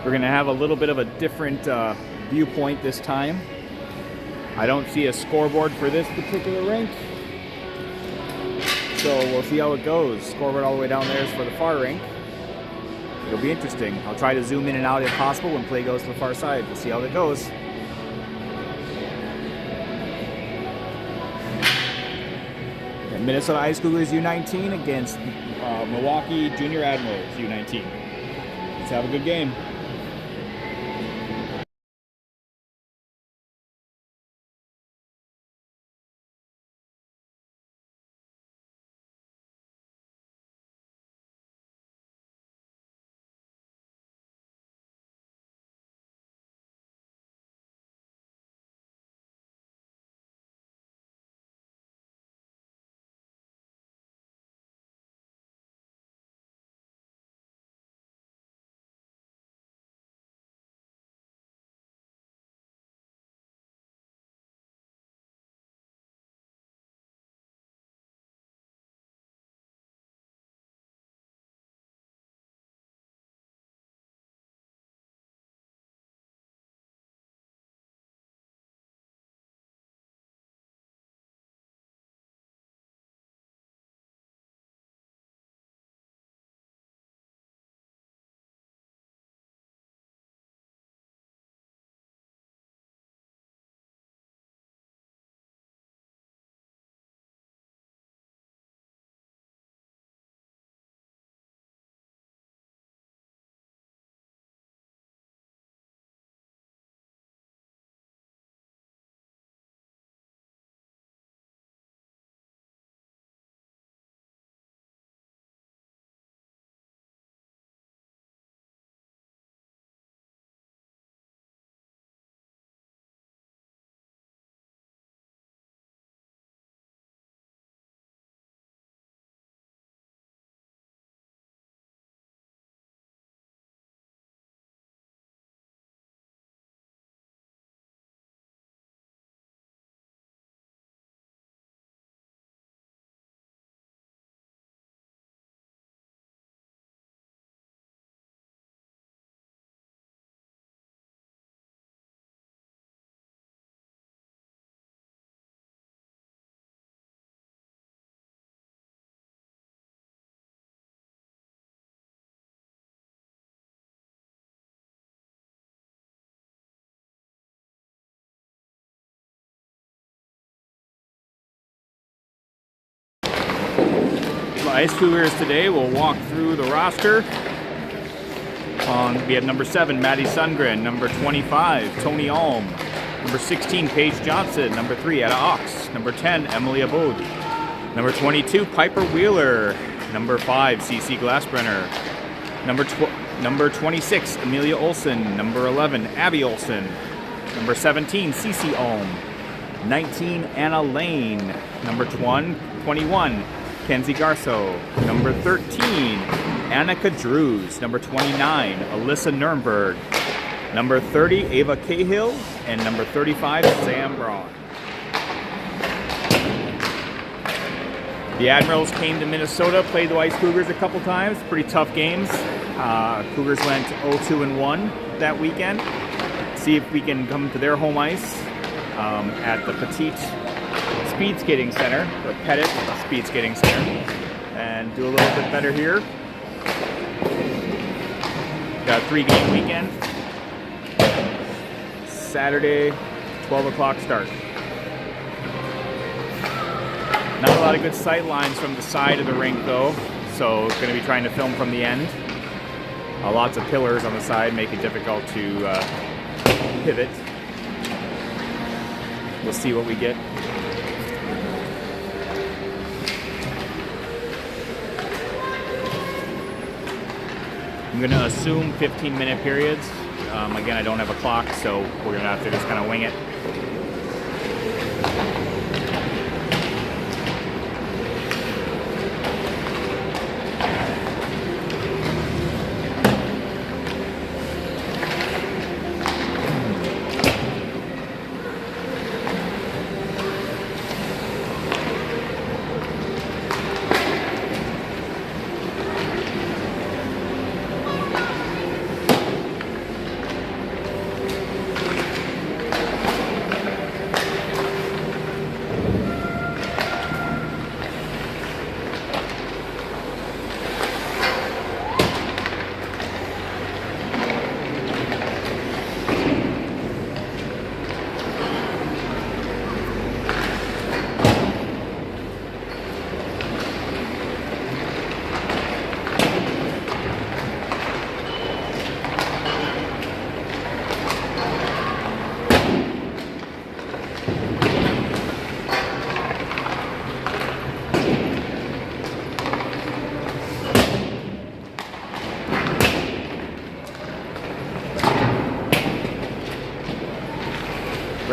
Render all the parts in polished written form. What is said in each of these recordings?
We're going to have a little bit of a different viewpoint this time. I don't see a scoreboard for this particular rink, so we'll see how it goes. Scoreboard all the way down there is for the far rink. It'll be interesting. I'll try to zoom in and out if possible when play goes to the far side. We'll see how that goes. And Minnesota Ice Cougars U19 against Milwaukee Junior Admirals U19. Let's have a good game. The Ice Cougars today will walk through the roster. We have number 7, Maddie Sundgren. Number 25, Tony Alm. Number 16, Paige Johnson. Number 3, Etta Ox. Number 10, Emily Abode. Number 22, Piper Wheeler. Number 5, Cece Glassbrenner. Number 26, Amelia Olson. Number 11, Abby Olson. Number 17, Cece Alm. 19, Anna Lane. Number 21, Kenzie Garso. Number 13, Annika Drews. Number 29, Alyssa Nurnberg. Number 30, Ava Cahill. And number 35, Sam Braun. The Admirals came to Minnesota, played the Ice Cougars a couple times. Pretty tough games. Cougars went 0-2-1 that weekend. See if we can come to their home ice at the Petite Speed Skating Center, the Pettit Speed Skating Center, and do a little bit better here. Got a 3-game weekend. Saturday, 12 o'clock start. Not a lot of good sight lines from the side of the rink though, so going to be trying to film from the end. Lots of pillars on the side make it difficult to pivot. We'll see what we get. I'm going to assume 15-minute periods. Again, I don't have a clock, so we're going to have to just kind of wing it.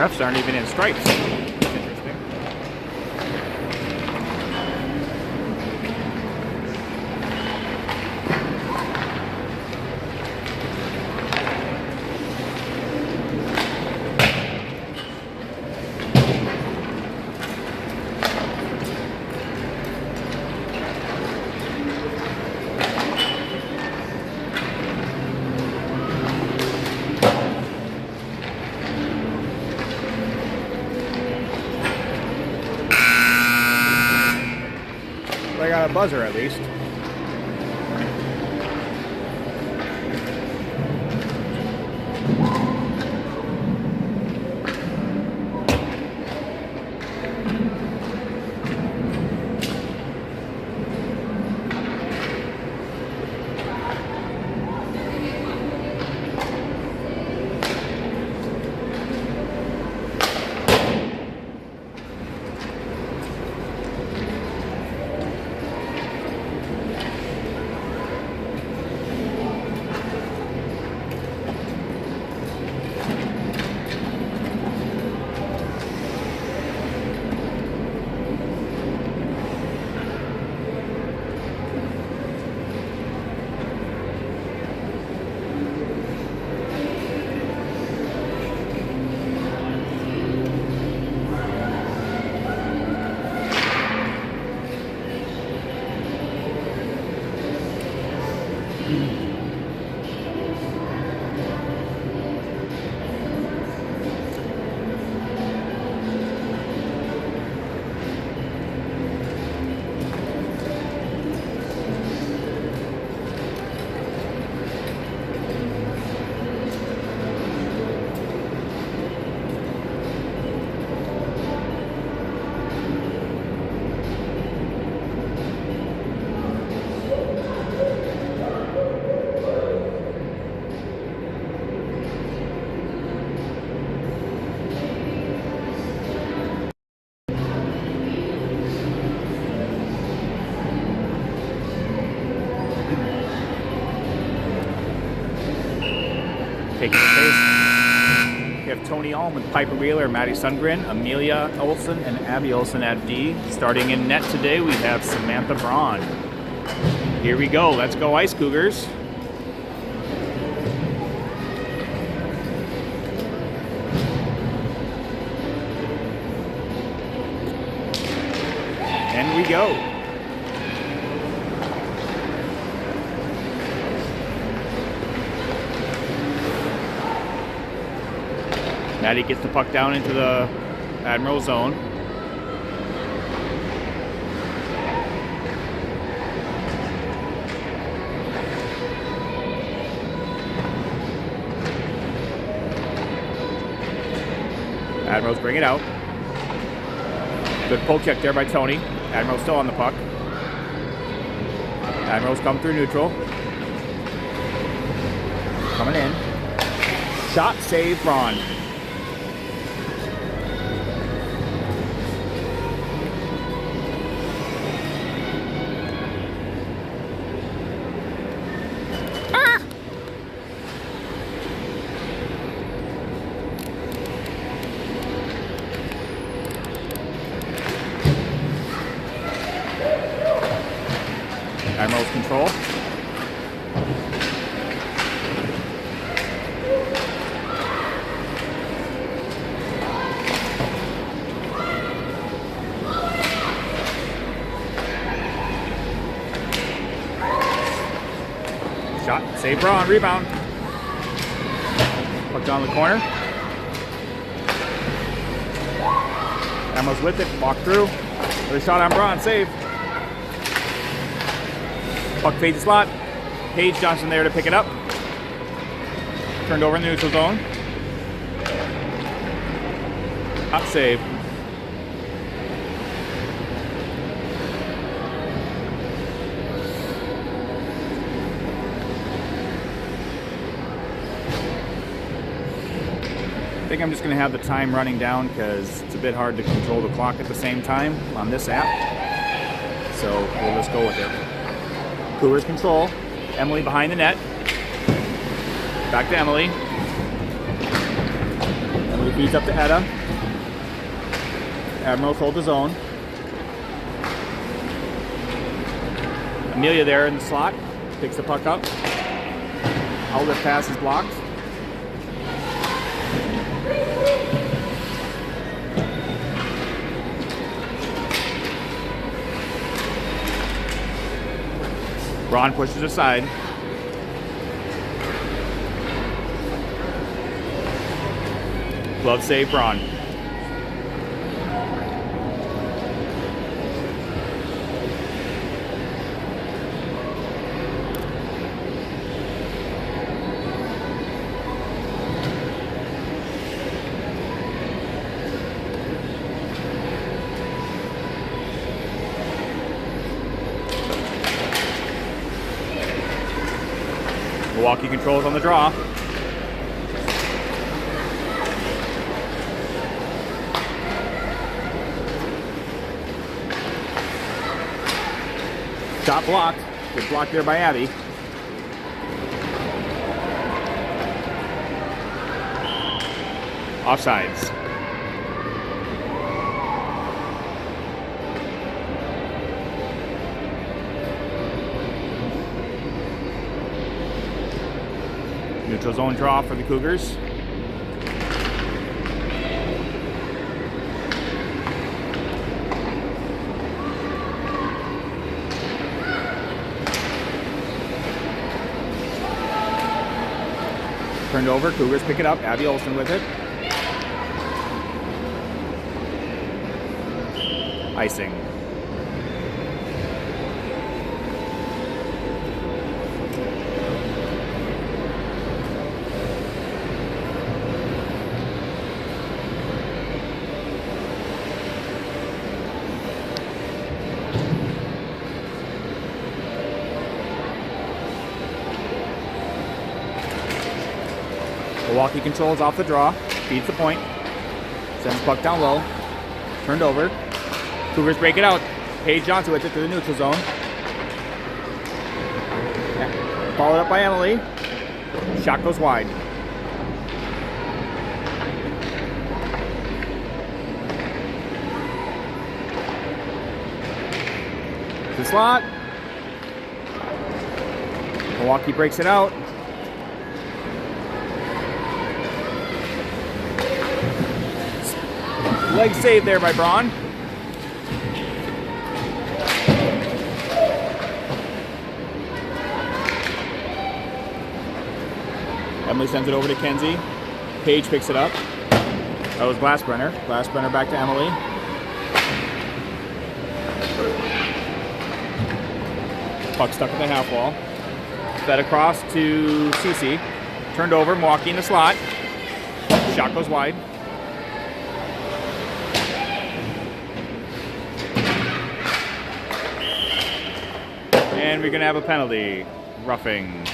Refs aren't even in stripes. Interesting. I got a buzzer at least. Taking the pace. We have Tony Alm with Piper Wheeler, Maddie Sundgren, Amelia Olsen, and Abby Olsen at D. Starting in net today, we have Samantha Braun. Here we go. Let's go Ice Cougars. And we go. Maddie gets the puck down into the Admiral zone. Admirals bring it out. Good poke check there by Tony. Admirals still on the puck. Admirals come through neutral. Coming in. Shot, save, Braun. Admirals control. Shot, save Braun, rebound. Puck down the corner. Admirals with it, walk through. Another shot on Braun, save. Puck fades the slot. Paige Johnson there to pick it up. Turned over in the neutral zone. Top save. I think I'm just going to have the time running down because it's a bit hard to control the clock at the same time on this app. So we'll just go with it. Cougars control. Emily behind the net. Back to Emily. Emily Feeds up to Etta. Admirals hold his own. Amelia there in the slot. Picks the puck up. Outlet pass is blocked. Braun pushes aside. Glove save, Braun. Milwaukee controls on the draw. Shot blocked. Good block there by Abby. Offsides. Neutral zone draw for the Cougars. Turned over, Cougars pick it up, Abby Olsen with it. Icing. Milwaukee controls off the draw, feeds the point, sends puck down low, turned over. Cougars break it out. Paige Johnson with it to the neutral zone. Followed up by Emily. Shot goes wide. The slot. Milwaukee breaks it out. Leg save there by Braun. Emily sends it over to Kenzie. Paige picks it up. That was Glassbrenner. Glassbrenner back to Emily. Puck stuck at the half wall. Fed across to Cece. Turned over, Milwaukee in the slot. Shot goes wide. And we're gonna have a penalty. Roughing.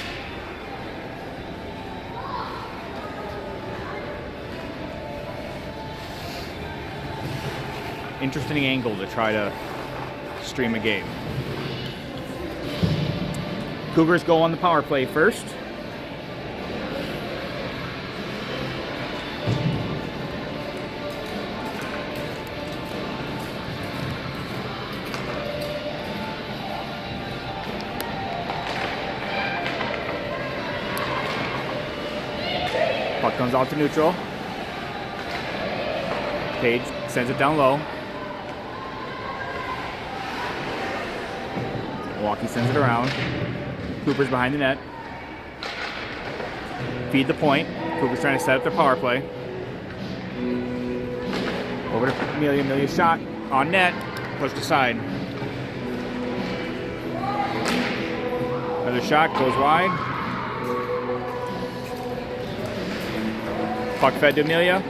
Interesting angle to try to stream a game. Cougars go on the power play first. Puck comes out to neutral. Paige sends it down low. Milwaukee sends it around. Cooper's behind the net. Feed the point. Cooper's trying to set up their power play. Over to Amelia. Amelia's shot on net. Pushed aside. Another shot goes wide. Puck fed to Amelia.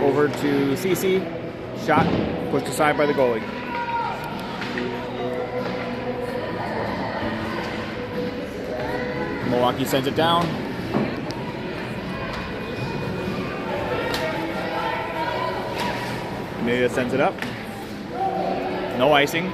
Over to Cece. Shot pushed aside by the goalie. Milwaukee sends it down. Amelia sends it up. No icing.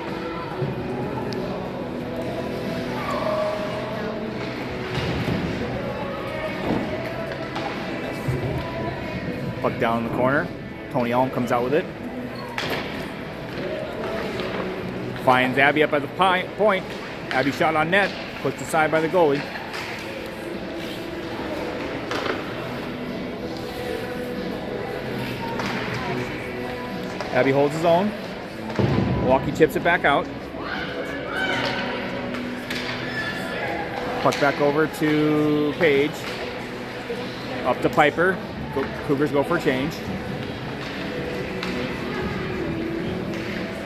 Puck down in the corner. Tony Alm comes out with it. Finds Abby up at the point. Abby shot on net. Pushed aside by the goalie. Abby holds his own. Milwaukee chips it back out. Puck back over to Page. Up to Piper. Cougars go for a change.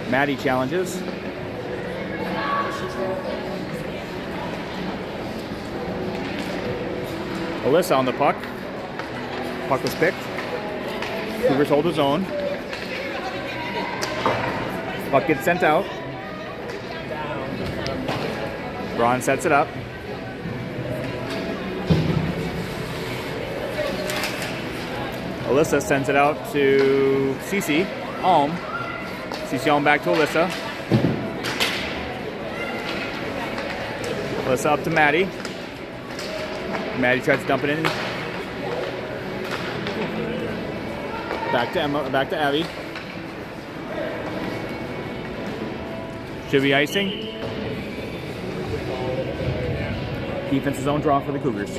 Maddie challenges. Alyssa on the puck. Puck was picked. Cougars hold his own. Puck gets sent out. Braun sets it up. Alyssa sends it out to Cece Alm. Cece Alm back to Alyssa. Alyssa up to Maddie. Maddie tries to dump it in. Back to Emma. Back to Abby. Should be icing. Defensive zone draw for the Cougars.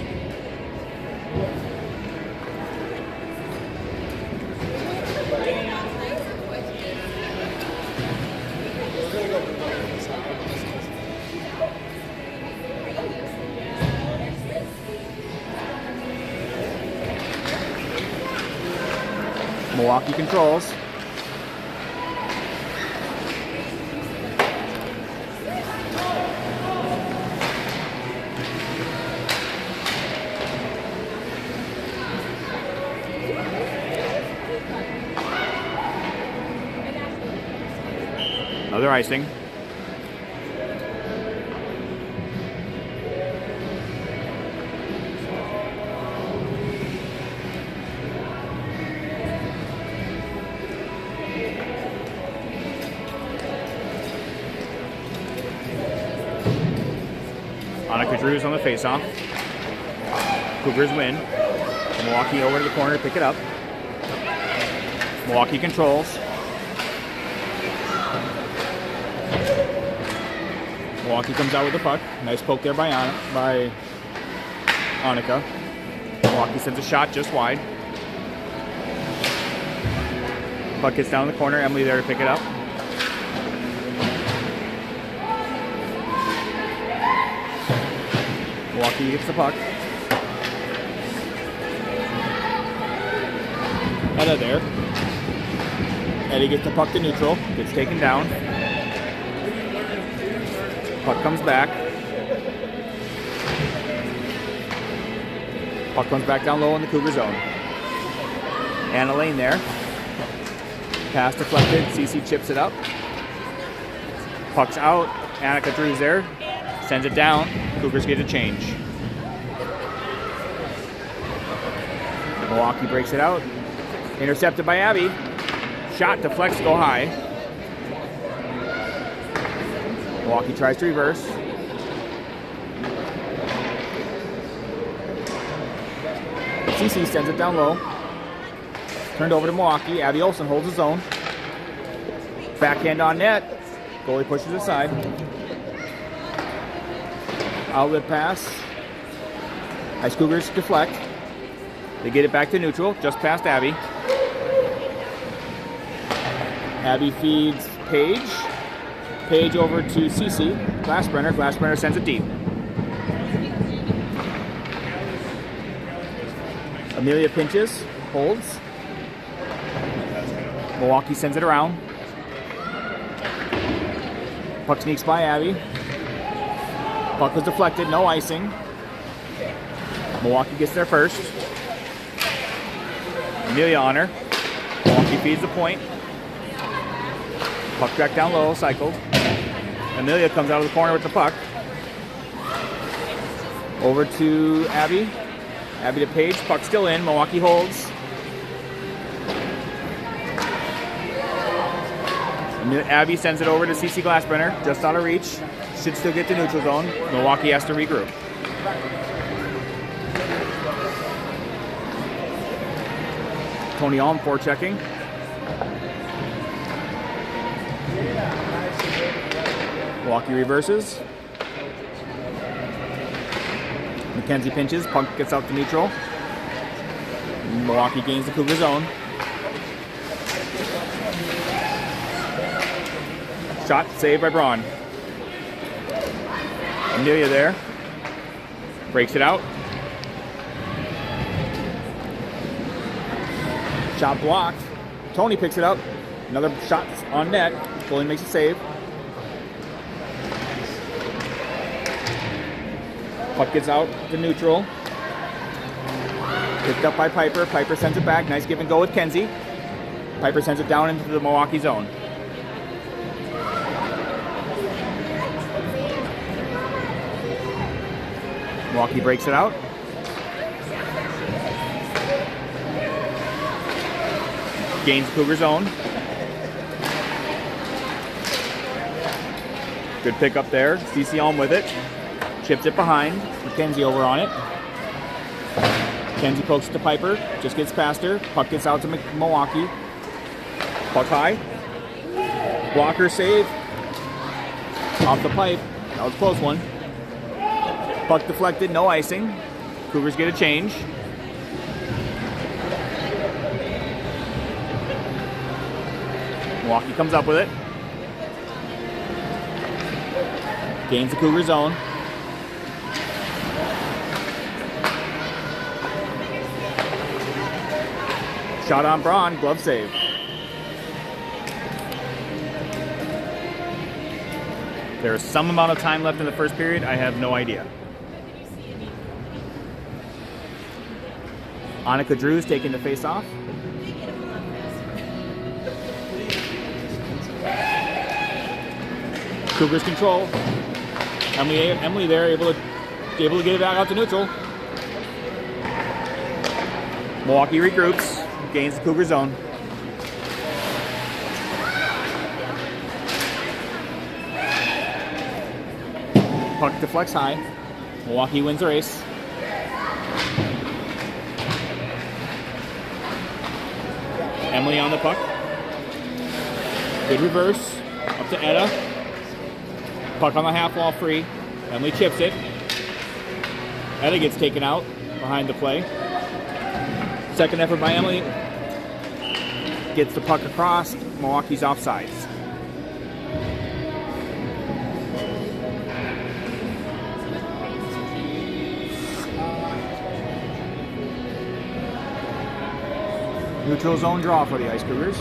Milwaukee controls. Another icing. Annika Drews on the faceoff. Cougars win. Milwaukee over to the corner to pick it up. Milwaukee controls. Milwaukee comes out with the puck. Nice poke there by Annika. Milwaukee sends a shot just wide. Puck gets down the corner. Emily there to pick it up. Milwaukee gets the puck. Hedda there. Eddie gets the puck to neutral. Gets taken down. Puck comes back. Puck comes back down low in the Cougar zone. Anna Lane there. Pass deflected. CC chips it up. Puck's out. Annika Drews there. Sends it down. Cougars get a change. Milwaukee breaks it out. Intercepted by Abby. Shot deflects, go high. Milwaukee tries to reverse. CC sends it down low. Turned over to Milwaukee. Abby Olsen holds his own. Backhand on net. Goalie pushes aside. Outlet pass. Ice Cougars deflect. They get it back to neutral, just past Abby. Abby feeds Paige. Paige over to Cece. Glassbrenner. Glassbrenner sends it deep. Amelia pinches, holds. Milwaukee sends it around. Puck sneaks by Abby. Puck was deflected, no icing. Milwaukee gets there first. Amelia on her. Milwaukee feeds the point. Puck back down low, cycled. Amelia comes out of the corner with the puck. Over to Abby. Abby to Paige. Puck still in. Milwaukee holds. Abby sends it over to CC Glassbrenner. Just out of reach. Should still get to neutral zone. Milwaukee has to regroup. Tony Alm forechecking. Milwaukee reverses. Mackenzie pinches, puck gets out to neutral. Milwaukee gains the Cougar zone. Shot saved by Braun. Amelia there. Breaks it out. Shot blocked. Tony picks it up. Another shot on net. Goalie makes a save. Puck gets out to neutral. Picked up by Piper. Piper sends it back. Nice give and go with Kenzie. Piper sends it down into the Milwaukee zone. Milwaukee breaks it out. Gains Cougar zone. Good pick up there. CC Alm with it. Chips it behind. Mackenzie over on it. Mackenzie pokes it to Piper. Just gets past her. Puck gets out to Milwaukee. Puck high. Blocker save. Off the pipe. That was a close one. Puck deflected. No icing. Cougars get a change. Milwaukee comes up with it. Gains the Cougar zone. Shot on Braun, glove save. There is some amount of time left in the first period. I have no idea. Annika Drews taking the face off. Cougars control. Emily there, able to get it back out to neutral. Milwaukee regroups, gains the Cougar zone. Puck deflects high. Milwaukee wins the race. Emily on the puck. Good reverse. Up to Etta. Puck on the half wall free. Emily chips it. Etta gets taken out behind the play. Second effort by Emily. Gets the puck across. Milwaukee's offsides. Neutral zone draw for the Ice Cougars.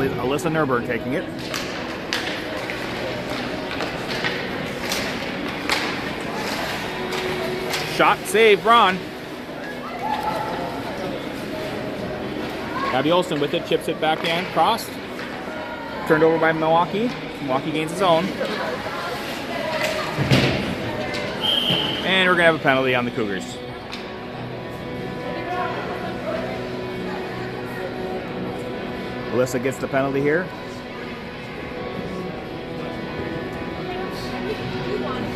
Alyssa Nerberg taking it. Shot, save, Braun. Abby Olsen with it, chips it backhand, crossed. Turned over by Milwaukee. Milwaukee gains his own. And we're going to have a penalty on the Cougars. Alyssa gets the penalty here.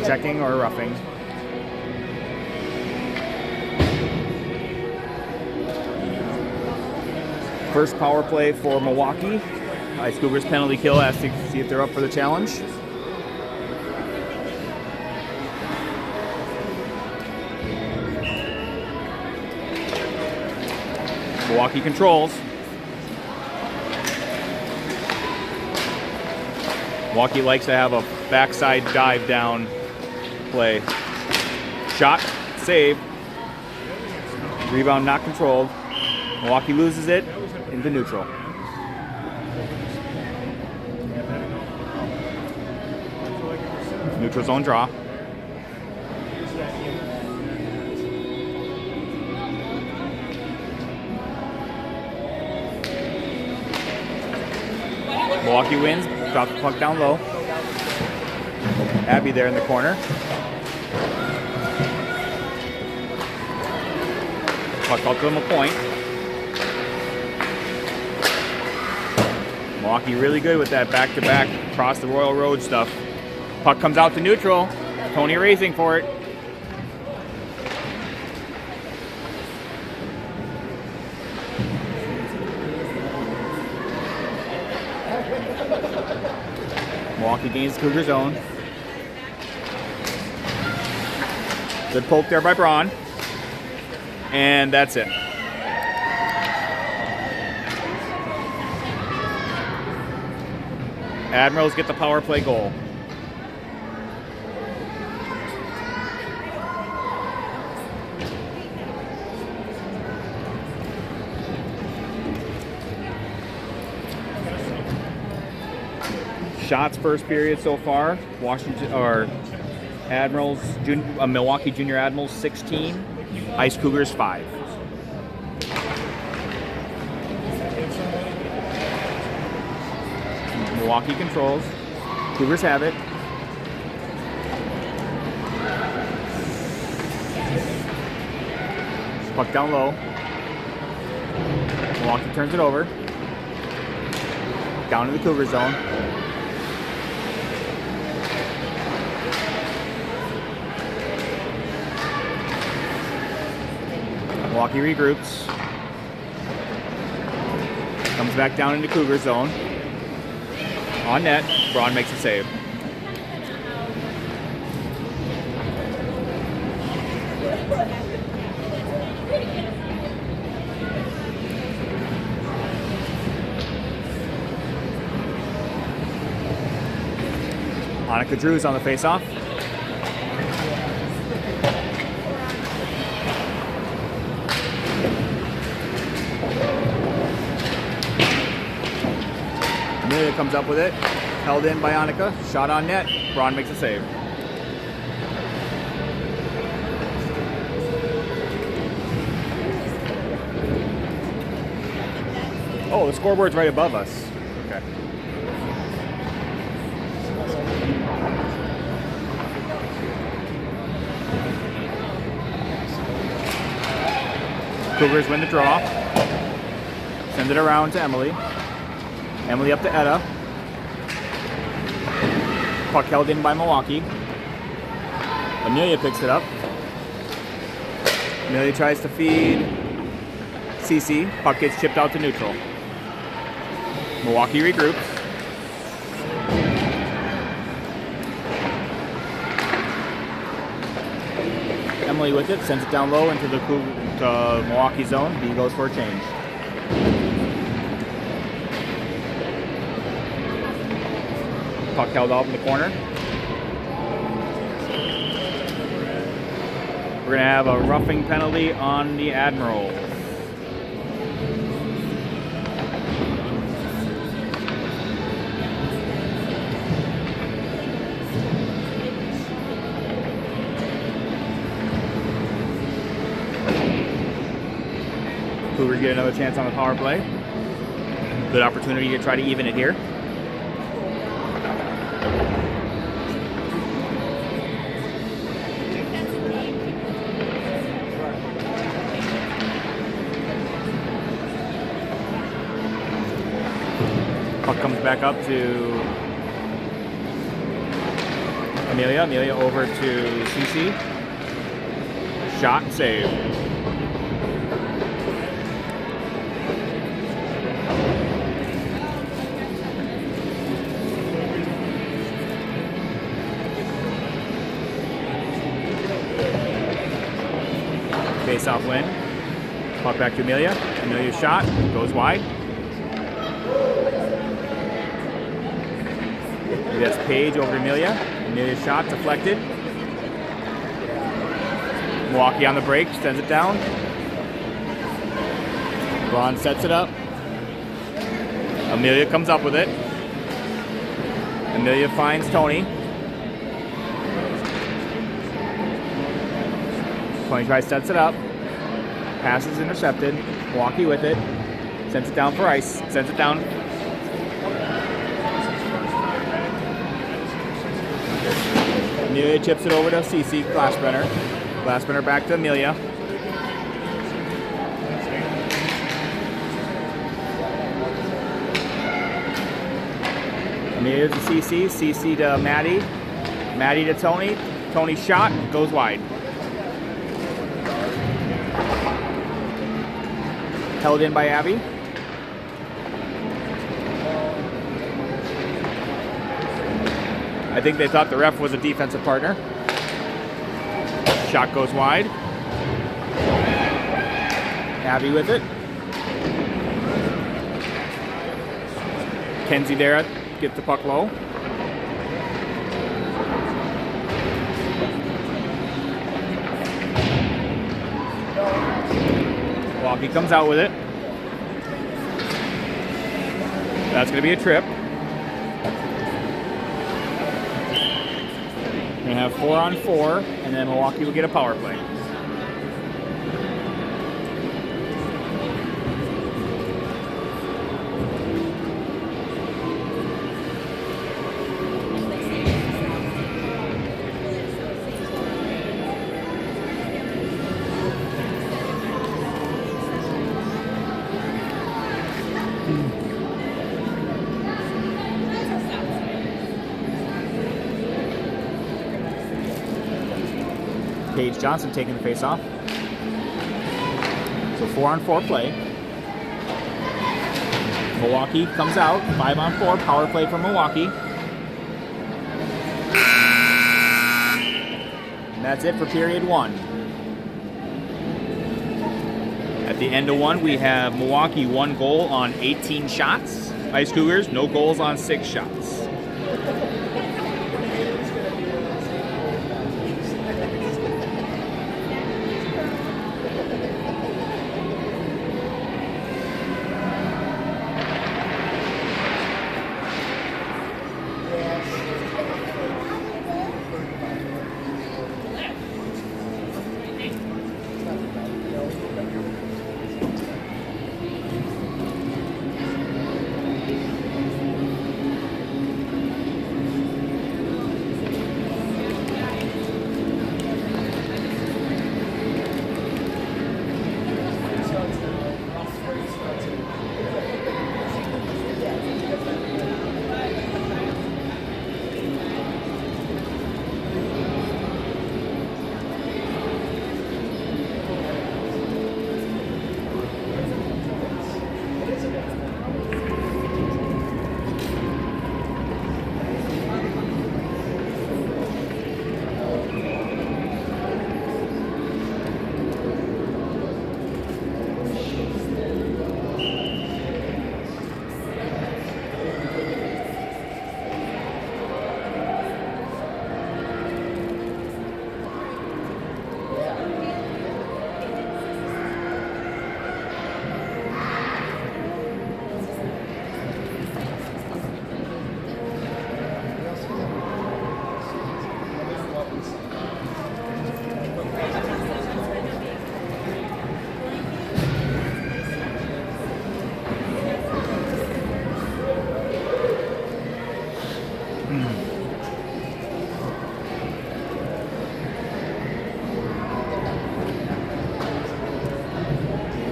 Checking or roughing. First power play for Milwaukee. Ice Cougars penalty kill, has to see if they're up for the challenge. Milwaukee controls. Milwaukee likes to have a backside dive down play. Shot, save. Rebound not controlled. Milwaukee loses it into neutral. Neutral zone draw. Milwaukee wins. Drop the puck down low. Abby there in the corner. Puck out to him a point. Milwaukee really good with that back-to-back across the Royal Road stuff. Puck comes out to neutral. Tony racing for it. Milwaukee gains Cougar zone. Good poke there by Braun. And that's it. Admirals get the power play goal. Shots first period so far. Washington or Admirals, Milwaukee Junior Admirals 16, Ice Cougars 5. Milwaukee controls. Cougars have it. Puck down low. Milwaukee turns it over. Down to the Cougar zone. Milwaukee regroups. Comes back down into Cougar zone. On net, Braun makes a save. Monica Drew's on the faceoff. Amelia comes up with it. Held in by Annika. Shot on net. Braun makes a save. Oh, the scoreboard's right above us. Okay. Cougars win the draw. Send it around to Emily. Emily up to Etta. Puck held in by Milwaukee. Amelia picks it up. Amelia tries to feed CC. Puck gets chipped out to neutral. Milwaukee regroups. Emily with it, sends it down low into the Milwaukee zone. B goes for a change. Puck held off in the corner. We're going to have a roughing penalty on the Admirals. Cougars get another chance on the power play. Good opportunity to try to even it here. Puck comes back up to Amelia. Amelia over to CC. Shot and save. Face-off win. Puck back to Amelia. Amelia's shot goes wide. That's Paige over to Amelia. Amelia's shot deflected. Milwaukee on the break, sends it down. Braun sets it up. Amelia comes up with it. Amelia finds Tony. Tony tries, sets it up. Pass is intercepted. Milwaukee with it. Sends it down for ice. Sends it down. Amelia chips it over to CC Glassbrenner. Glassbrenner back to Amelia. Amelia to CC. CC to Maddie. Maddie to Tony. Tony's shot goes wide. Held in by Abby. I think they thought the ref was a defensive partner. Shot goes wide. Abby with it. Kenzie there gets the puck low. Milwaukee comes out with it. That's going to be a trip. We're going to have 4-on-4, and then Milwaukee will get a power play. Paige Johnson taking the face off. So 4-on-4 play. Milwaukee comes out. 5-on-4 power play for Milwaukee. And that's it for period 1. At the end of 1, we have Milwaukee 1 goal on 18 shots. Ice Cougars, no goals on 6 shots.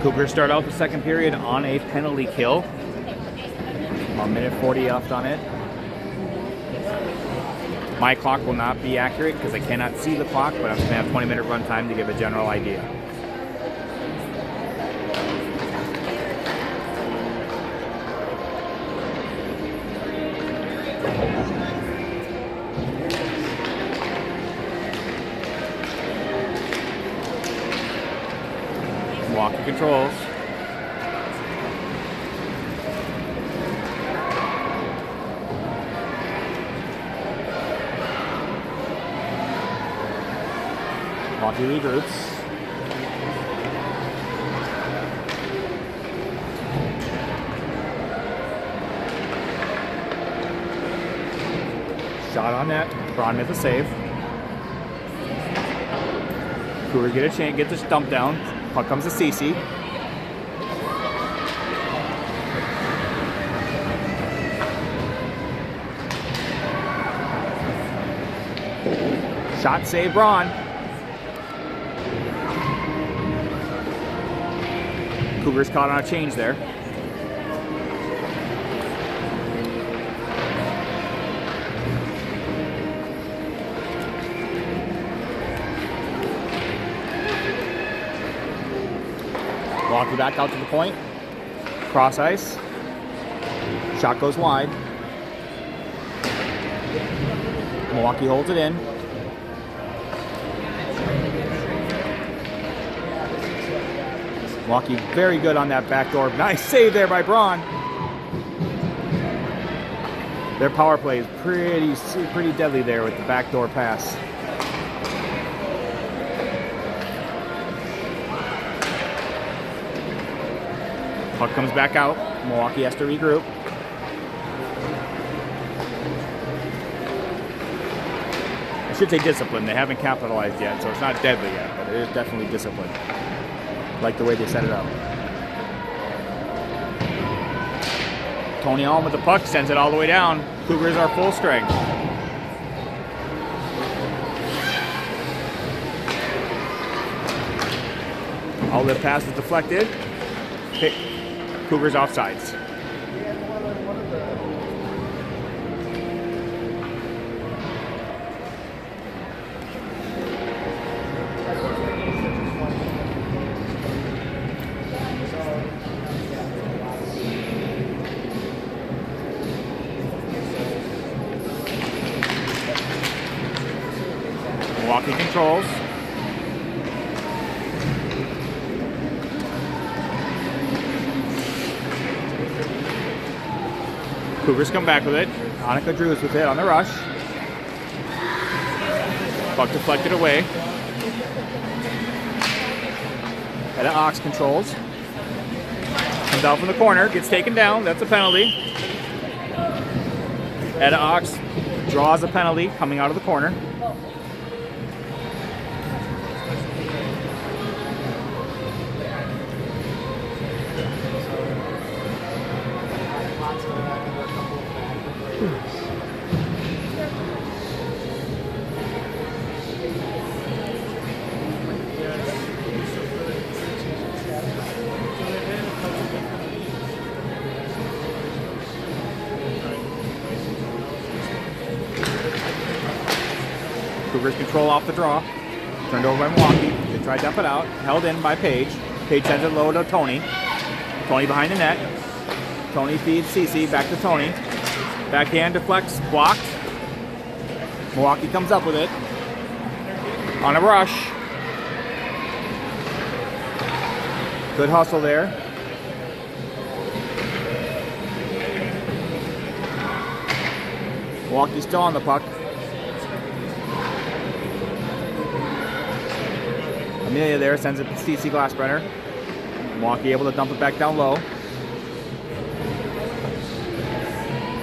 Cougars start out the second period on a penalty kill. 1:40 left on it. My clock will not be accurate because I cannot see the clock, but I'm going to have 20-minute run time to give a general idea. Milwaukee controls. Milwaukee regroups. Shot on net. Braun with a save. Cougars get a chance, get this dump down. Puck comes to Cece. Shot save, Braun. Cougars caught on a change there. Milwaukee back out to the point. Cross ice. Shot goes wide. Milwaukee holds it in. Milwaukee very good on that backdoor. Nice save there by Braun. Their power play is pretty deadly there with the backdoor pass. Puck comes back out. Milwaukee has to regroup. I should say discipline. They haven't capitalized yet, so it's not deadly yet, but it is definitely discipline. Like the way they set it up. Tony Alm with the puck, sends it all the way down. Cougars are full strength. All the pass is deflected. Cougars offsides. Milwaukee controls. Cougars come back with it. Annika Drews with it on the rush. Puck deflected away. Etta Ox controls. Comes out from the corner, gets taken down. That's a penalty. Etta Ox draws a penalty coming out of the corner. Cougars control off the draw. Turned over by Milwaukee. They try to dump it out. Held in by Page. Page sends it low to Tony. Tony behind the net. Tony feeds Cece. Back to Tony. Backhand deflects. Blocked. Milwaukee comes up with it. On a rush. Good hustle there. Milwaukee's still on the puck. Amelia there sends it to CC Glassbrenner. Milwaukee able to dump it back down low.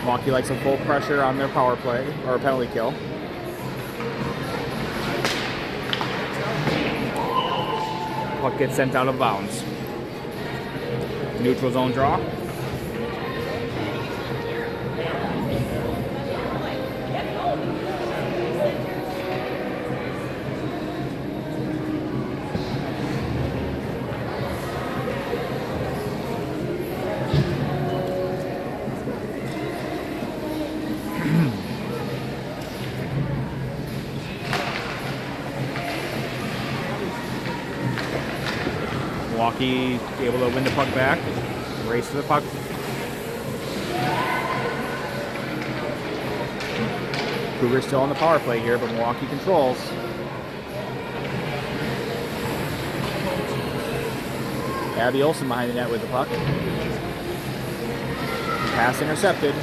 Milwaukee likes some full pressure on their power play or penalty kill. Puck gets sent out of bounds. Neutral zone draw. Milwaukee able to win the puck back. Race to the puck. Cougars still on the power play here, but Milwaukee controls. Abby Olsen behind the net with the puck. Pass intercepted.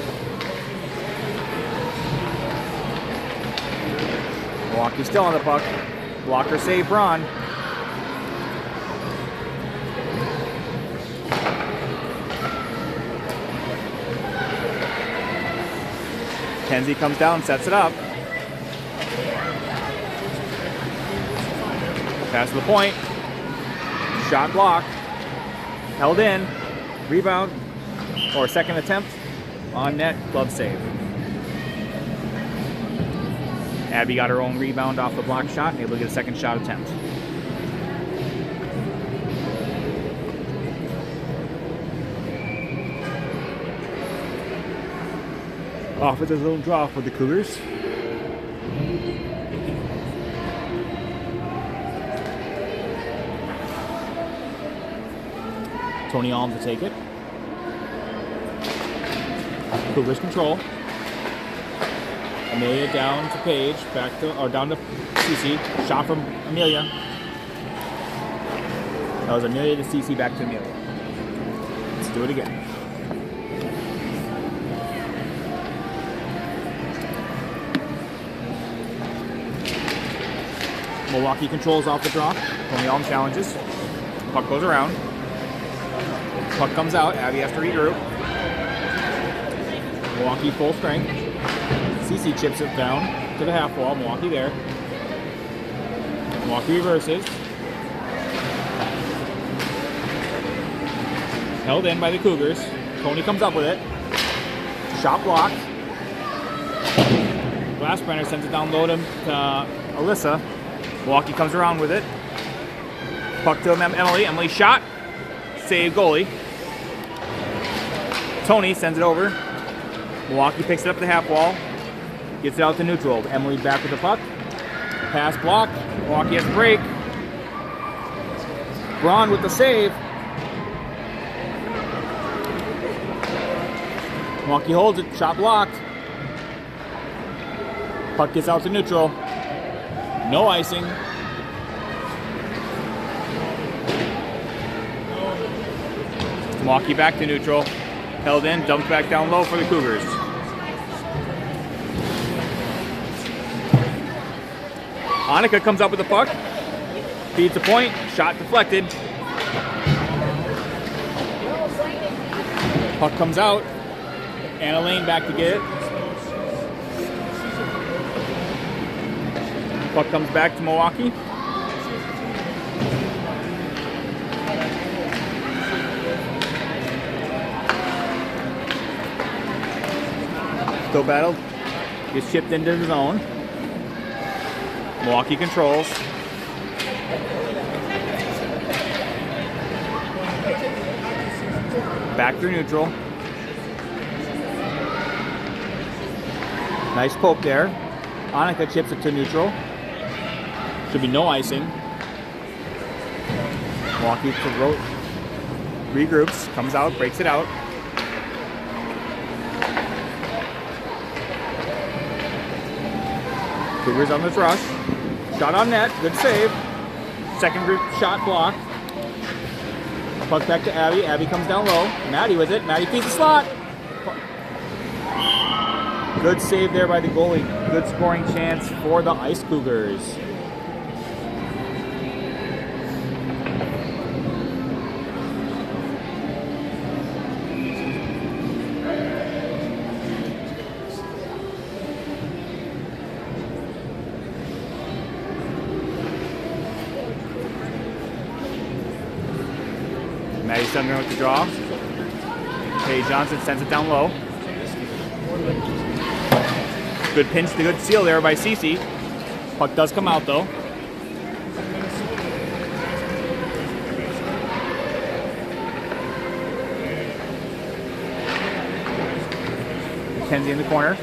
Milwaukee still on the puck. Blocker save Braun. Kenzie comes down, sets it up. Pass to the point. Shot blocked. Held in. Rebound. Or second attempt. On net. Glove save. Abby got her own rebound off the block shot and able to get a second shot attempt. Offensive zone draw for the Cougars. Tony Alm to take it. Amelia down to Paige, back to, or down to Cece. Shot from Amelia. That was Amelia to Cece, back to Amelia. Let's do it again. Milwaukee controls off the drop. Tony Alm challenges. Puck goes around. Puck comes out. Abby has to regroup. Milwaukee full strength. Cece chips it down to the half wall. Milwaukee there. Milwaukee reverses. Held in by the Cougars. Tony comes up with it. Shot blocked. Glassbrenner sends it down low to Alyssa. Milwaukee comes around with it. Puck to Emily. Emily shot. Save goalie. Tony sends it over. Milwaukee picks it up at the half wall. Gets it out to neutral. Emily back with the puck. Pass blocked. Milwaukee has to break. Braun with the save. Milwaukee holds it. Shot blocked. Puck gets out to neutral. No icing. Milwaukee back to neutral. Held in, dumped back down low for the Cougars. Annika comes up with the puck. Feeds the point. Shot deflected. Puck comes out. Anna Lane back to get it. Puck comes back to Milwaukee. Still battled. Gets chipped into the zone. Milwaukee controls. Back through neutral. Nice poke there. Annika chips it to neutral. Should be no icing. Milwaukee regroups, comes out, breaks it out. Cougars on this rush. Shot on net, good save. Second group shot blocked. Puck back to Abby. Abby comes down low. Maddie with it. Maddie feeds the slot. Good save there by the goalie. Good scoring chance for the Ice Cougars. Maddie Sundgren with the draw. Paige Johnson sends it down low. Good pinch, the good seal there by Cece. Puck does come out though. McKenzie in the corner.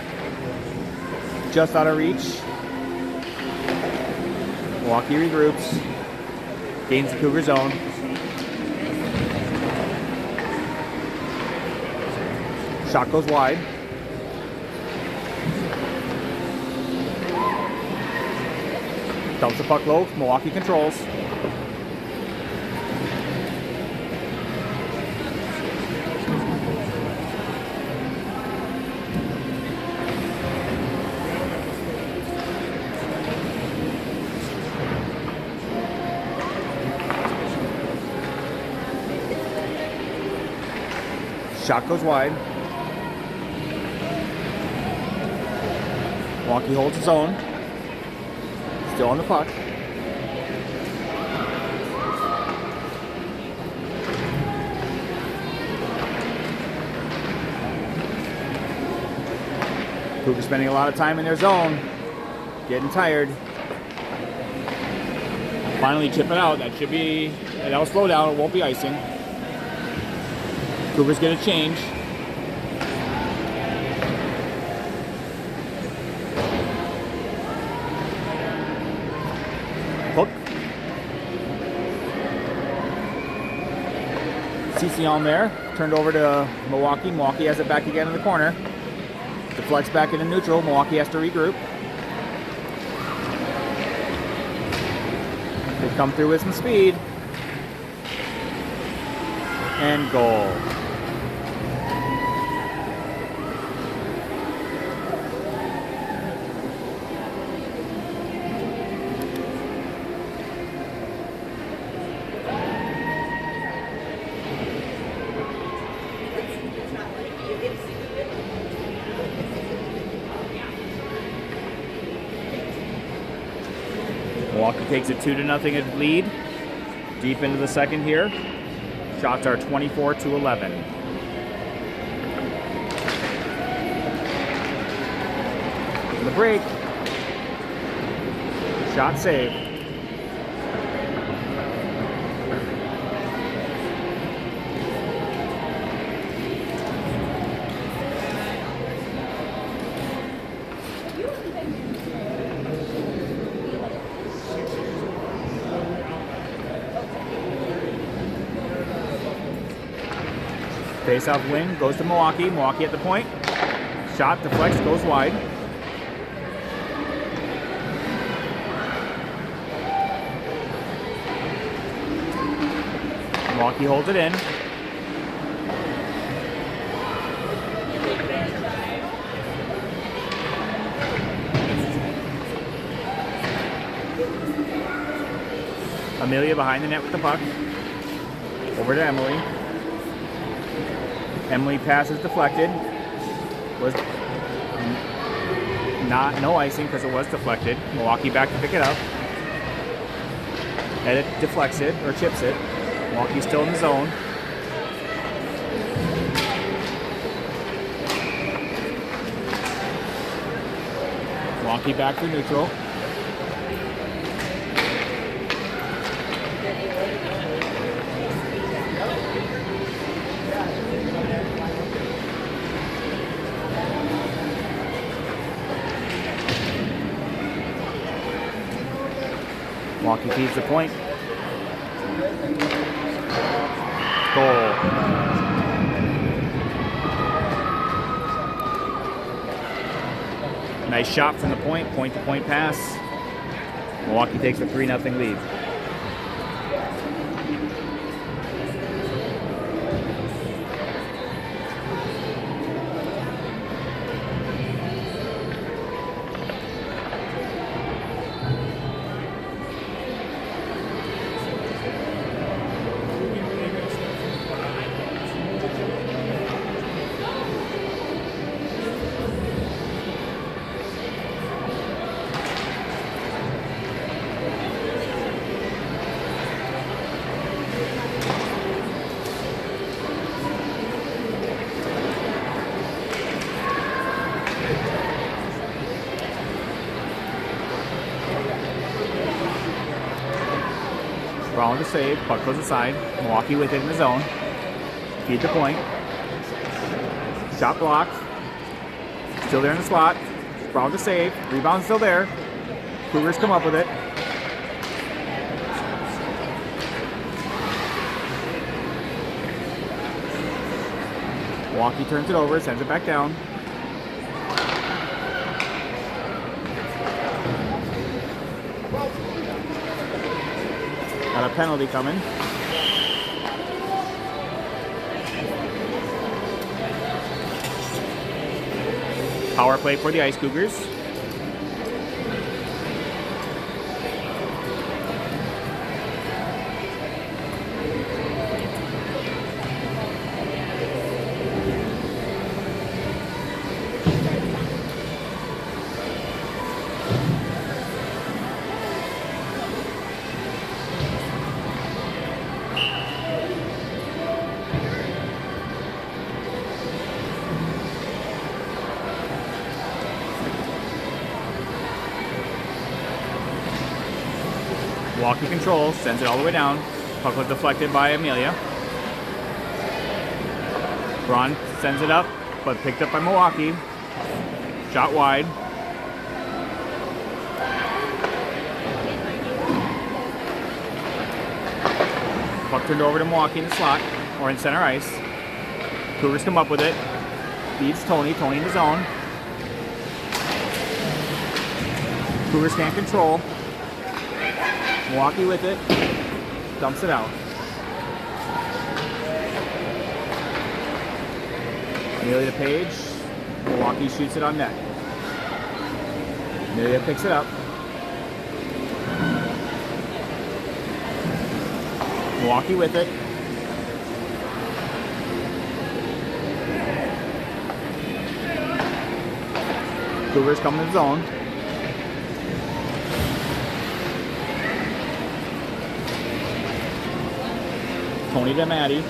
Just out of reach. Milwaukee regroups. Gains the Cougar zone. Shot goes wide. Dumps the puck low. Milwaukee controls. Shot goes wide. Milwaukee holds his own. Still on the puck. Cougars spending a lot of time in their zone. Getting tired. Finally chip it out. That'll slow down. It won't be icing. Cougars get a change. Hook. CC on there. Turned over to Milwaukee. Milwaukee has it back again in the corner. Deflects back into neutral. Milwaukee has to regroup. They come through with some speed. And goal. Milwaukee takes a 2-0 lead. Deep into the second here. Shots are 24-11. The break. Shot saved. Face-off win goes to Milwaukee. Milwaukee at the point. Shot deflects, goes wide. Milwaukee holds it in. Amelia behind the net with the puck. Over to Emily. Emily pass is deflected. Was no icing because it was deflected. Milwaukee back to pick it up. Edit deflects it or chips it. Milwaukee's still in the zone. Milwaukee back to neutral. Milwaukee feeds the point. Goal. Nice shot from the point, point-to-point pass. Milwaukee takes a 3-0 lead. Brown to save, puck goes aside. Milwaukee with it in the zone. Feed the point. Shot blocked. Still there in the slot. Brown to save. Rebound still there. Cougars come up with it. Milwaukee turns it over, sends it back down. Got a penalty coming. Power play for the Ice Cougars. Milwaukee controls, sends it all the way down. Puck was deflected by Amelia. Braun sends it up, but picked up by Milwaukee. Shot wide. Puck turned over to Milwaukee in the slot, or in center ice. Cougars come up with it. Feeds Tony. Tony in the zone. Cougars can't control. Milwaukee with it. Dumps it out. Amelia to Page. Milwaukee shoots it on net. Amelia picks it up. Milwaukee with it. Cougars come to the zone. Tony to Maddie.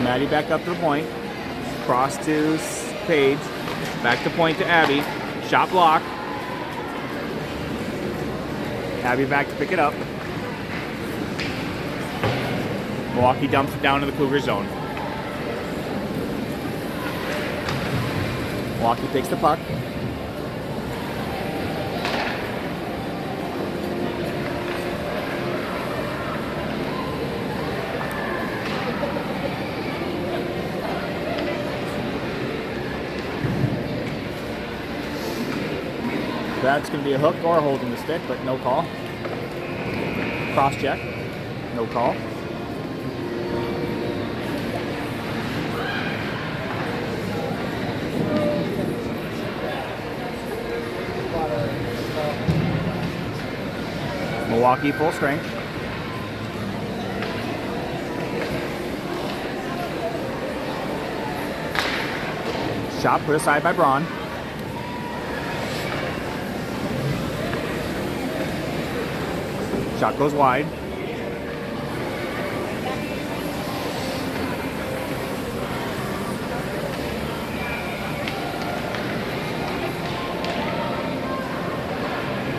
Maddie back up to the point. Cross to Page. Back to point to Abby. Shot block. Abby back to pick it up. Milwaukee dumps it down to the Cougar zone. Milwaukee takes the puck. That's going to be a hook or a holding the stick, but no call. Cross check. No call. Milwaukee full strength. Shot put aside by Braun. Shot goes wide.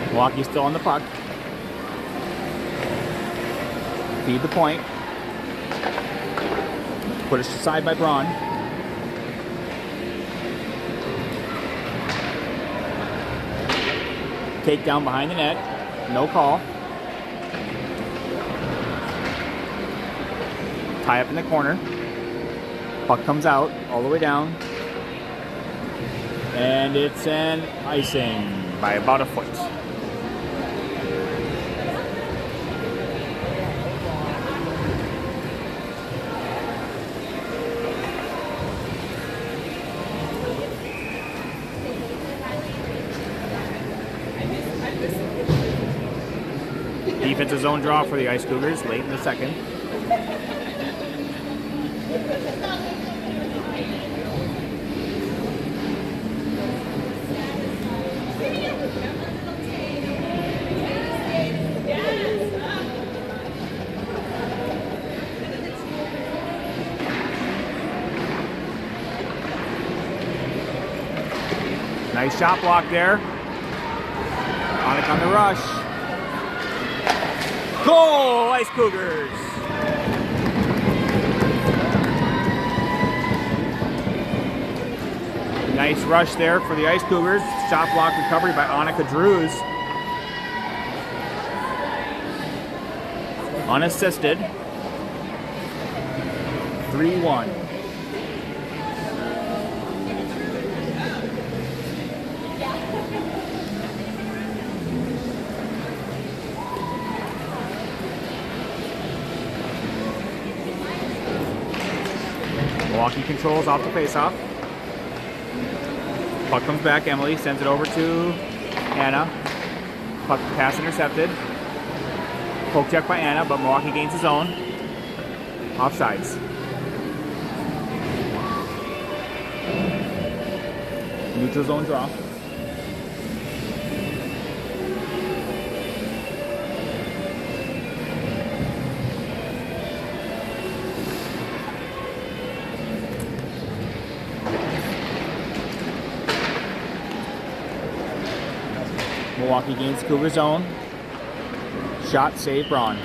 Milwaukee still on the puck. Feed the point. Put it aside by Braun. Takedown behind the net. No call. Tie up in the corner. Puck comes out all the way down. And it's an icing by about a foot. Defensive zone draw for the Ice Cougars late in the second. Nice shot block there. Onik on the rush. Goal, Ice Cougars! Nice rush there for the Ice Cougars. Shot block recovery by Annika Drews. Unassisted. 3-1. Milwaukee controls off the faceoff. Puck comes back. Emily sends it over to Anna. Puck pass intercepted. Poke check by Anna, but Milwaukee gains his own. Offsides. Neutral zone draw. Milwaukee gains Cougar zone. Shot, save, Braun.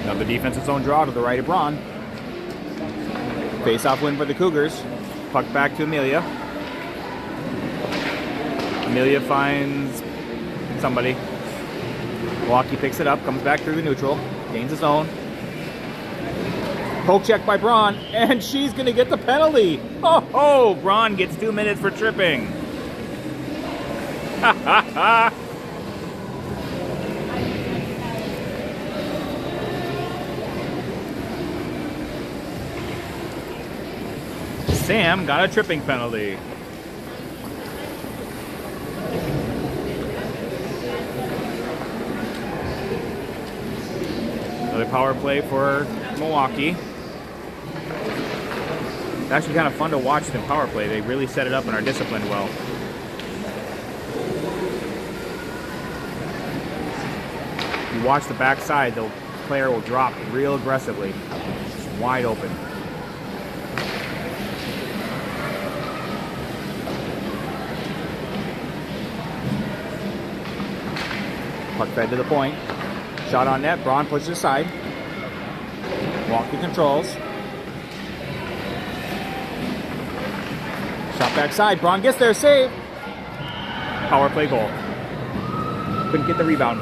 Another defensive zone draw to the right of Braun. Face-off win for the Cougars. Puck back to Amelia. Amelia finds somebody. Milwaukee picks it up, comes back through the neutral, gains his own. Poke check by Braun, and she's going to get the penalty. Oh, Braun gets 2 minutes for tripping. Ha ha ha. Sam got a tripping penalty. Another power play for Milwaukee. It's actually kind of fun to watch them power play. They really set it up and are disciplined well. If you watch the backside, the player will drop real aggressively. Just wide open. Puck fed to the point. Shot on net. Braun pushes aside. Milwaukee controls. Shot backside. Braun gets there. Save. Power play goal. Couldn't get the rebound.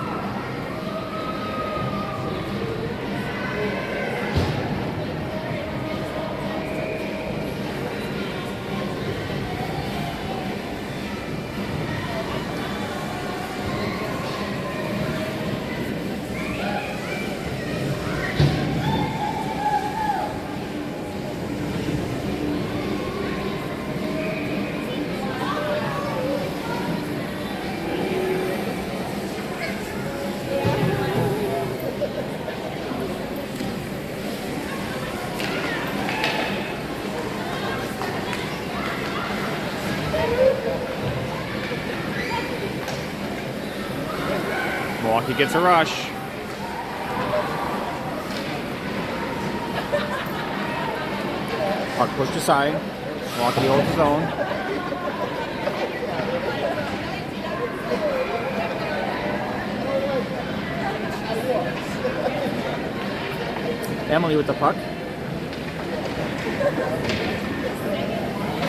Milwaukee gets a rush. Puck pushed aside. Milwaukee holds his own. Emily with the puck.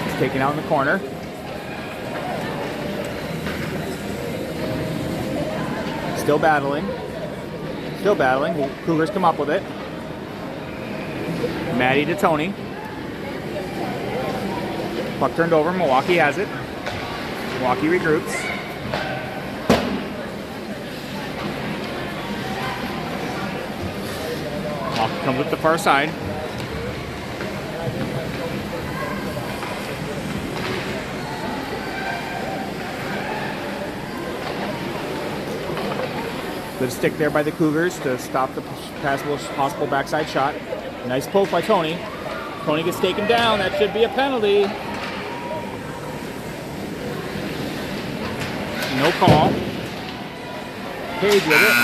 It's taken out in the corner. Still battling. Still battling. Cougars come up with it. Maddie to Tony. Puck turned over. Milwaukee has it. Milwaukee regroups. Milwaukee comes up the far side. Good stick there by the Cougars to stop the possible backside shot. Nice poke by Tony. Tony gets taken down. That should be a penalty. No call. Page with it.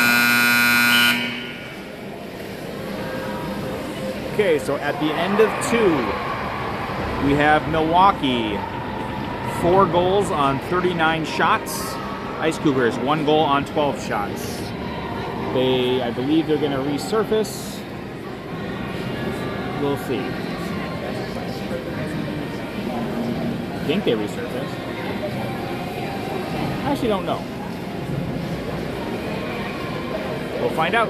Okay, so at the end of 2, we have Milwaukee. 4 goals on 39 shots. Ice Cougars, 1 goal on 12 shots. I believe they're going to resurface. We'll see. I think they resurfaced. I actually don't know. We'll find out.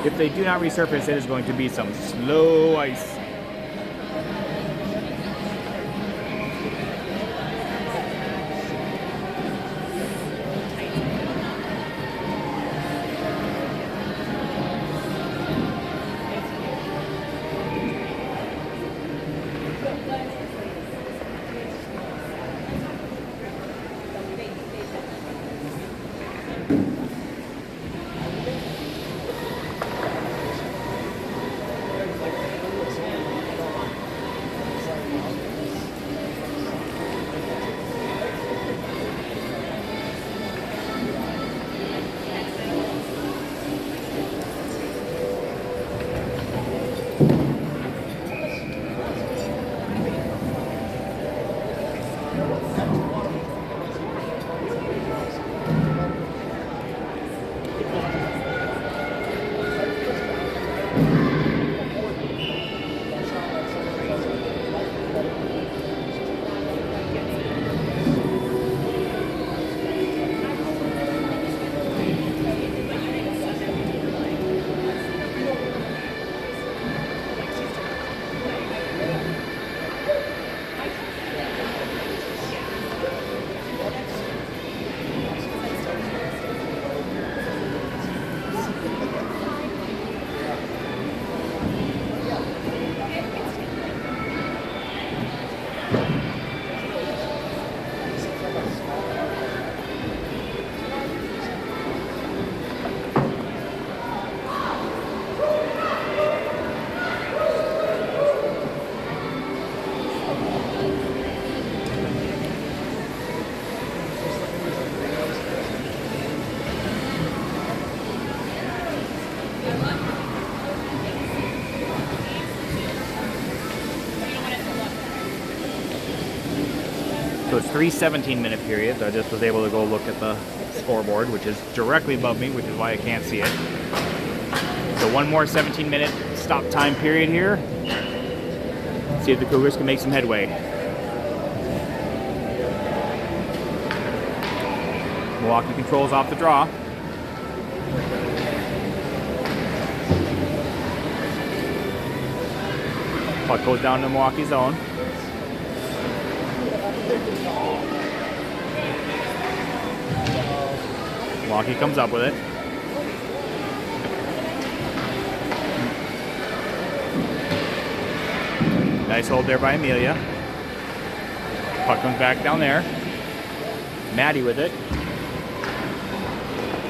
If they do not resurface, it is going to be some slow ice. So it's 3 17-minute periods. I just was able to go look at the scoreboard, which is directly above me, which is why I can't see it. So one more 17-minute stop time period here. See if the Cougars can make some headway. Milwaukee controls off the draw. Puck goes down to Milwaukee zone. Milwaukee comes up with it. Nice hold there by Amelia. Puck comes back down there. Maddie with it.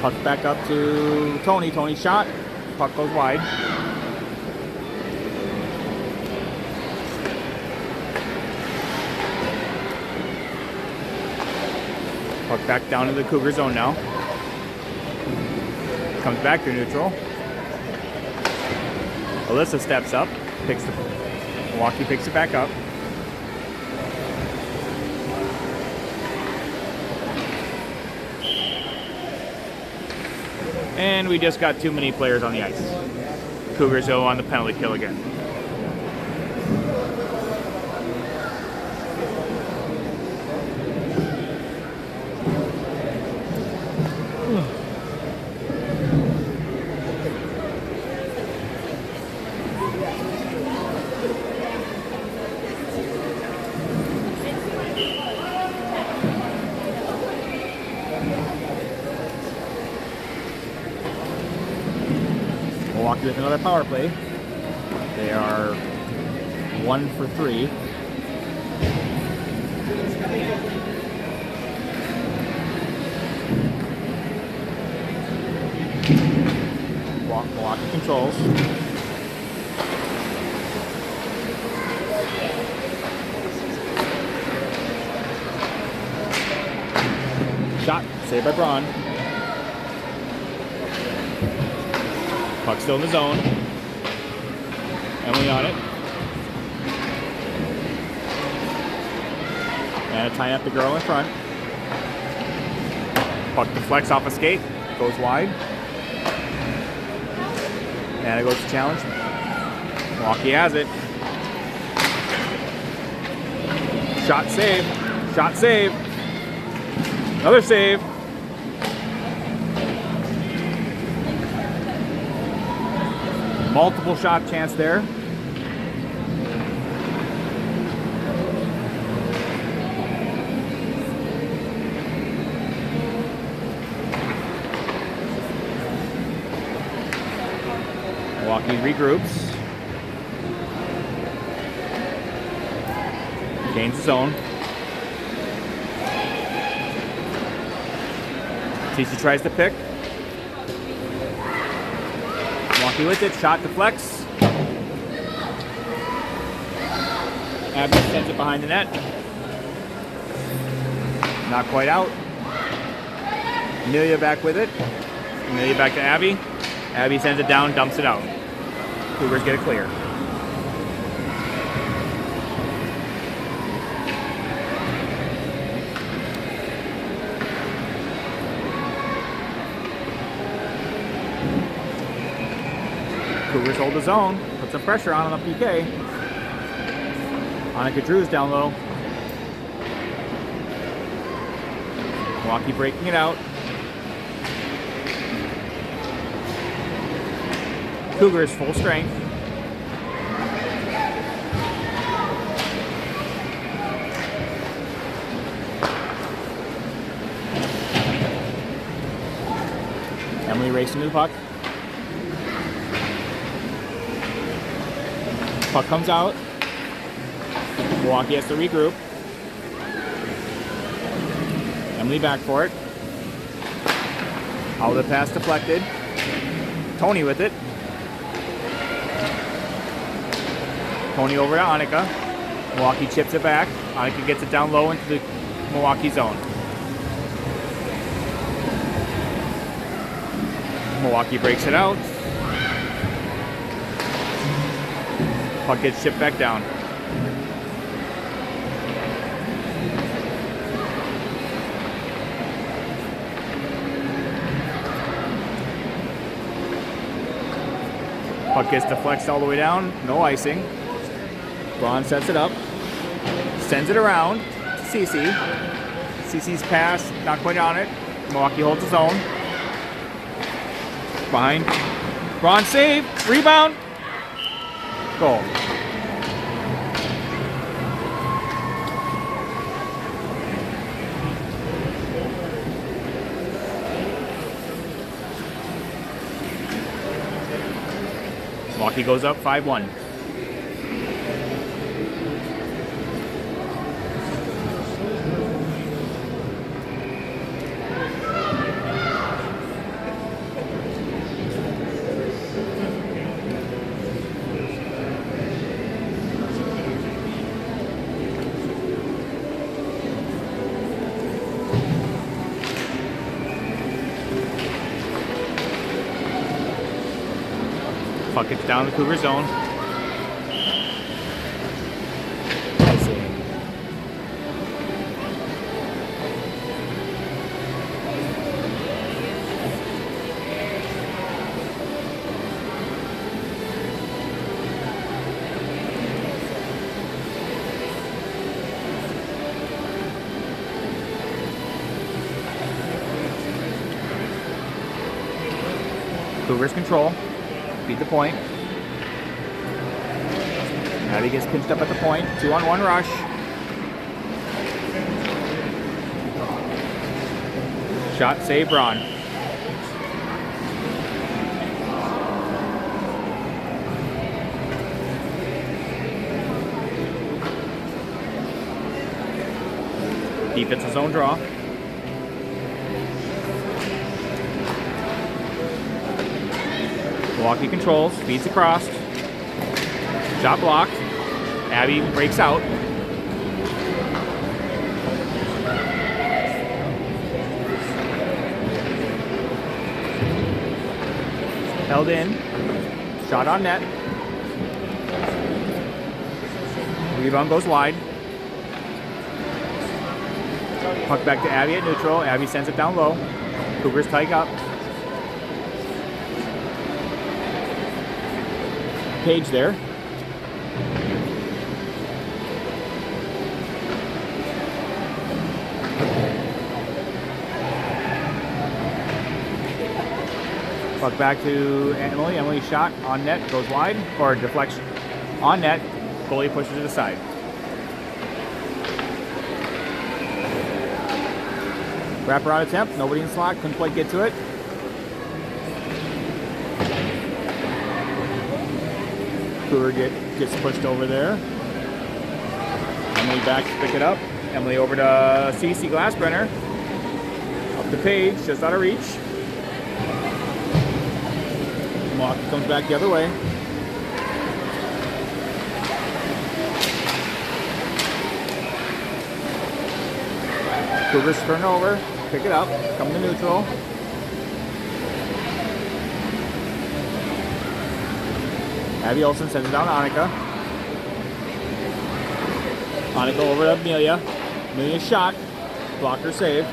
Puck back up to Tony. Tony shot. Puck goes wide. Puck back down to the Cougar zone now. Comes back to neutral. Alyssa steps up. Milwaukee picks it back up. And we just got too many players on the ice. Cougars go on the penalty kill again. Milwaukee with another power play. They are 1 for 3. Milwaukee controls. Shot, saved by Braun. Puck still in the zone. Emily on it. And tying up the girl in front. Puck deflects off a skate. Goes wide. And it goes to challenge. Milwaukee has it. Shot save. Shot save. Another save. Multiple shot chance there. Milwaukee regroups. Gains the zone. TC tries to pick. Milwaukee with it, shot deflects. Abby sends it behind the net. Not quite out. Amelia back with it. Amelia back to Abby. Abby sends it down, dumps it out. Cougars get it clear. Cougars hold the zone, put some pressure on the PK. Annika Drew's down low. Milwaukee breaking it out. Cougars full strength. Emily racing to the puck. Puck comes out. Milwaukee has to regroup. Emily back for it. Out of the pass deflected. Tony with it. Tony over to Annika. Milwaukee chips it back. Annika gets it down low into the Milwaukee zone. Milwaukee breaks it out. Puck gets chipped back down. Puck gets deflected all the way down. No icing. Braun sets it up. Sends it around to CC. CC's pass, not quite on it. Milwaukee holds his own. Behind. Braun save. Rebound. Goal. Milwaukee goes up 5-1. Puck gets down the Cougar zone. Cougars control. Beat the point. Now he gets pinched up at the point. 2-on-1 rush. Shot save Braun. Defensive zone draw. Milwaukee controls, feeds across. Shot blocked. Abby breaks out. Held in. Shot on net. Rebound goes wide. Puck back to Abby at neutral. Abby sends it down low. Cougars tight up. Page there. Puck back to Emily. Emily's shot on net goes wide, or deflection on net. Goalie pushes it aside. Wraparound attempt. Nobody in slot. Couldn't quite get to it. Cougar gets pushed over there. Emily back to pick it up. Emily over to CC Glassbrenner. Up the page, just out of reach. Milwaukee comes back the other way. Cougars turn over, pick it up, come to neutral. Abby Olsen sends it down to Annika. Annika over to Amelia. Amelia's shot. Blocker save.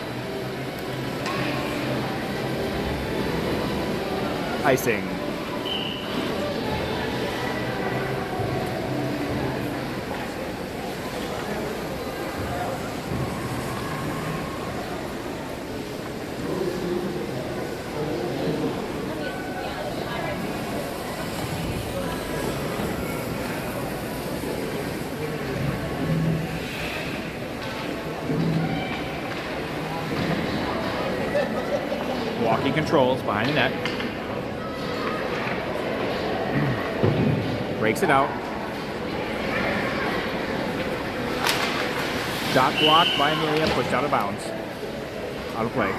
Icing. Milwaukee controls behind the net. Breaks it out. Shot blocked by Amelia, pushed out of bounds. Out of play.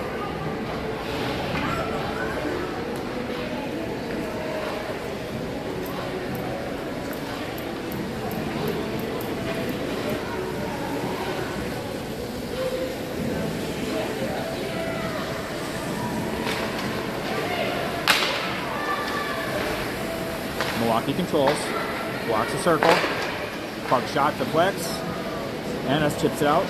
Milwaukee controls, blocks a circle, puck shot deflects, and us chips it out.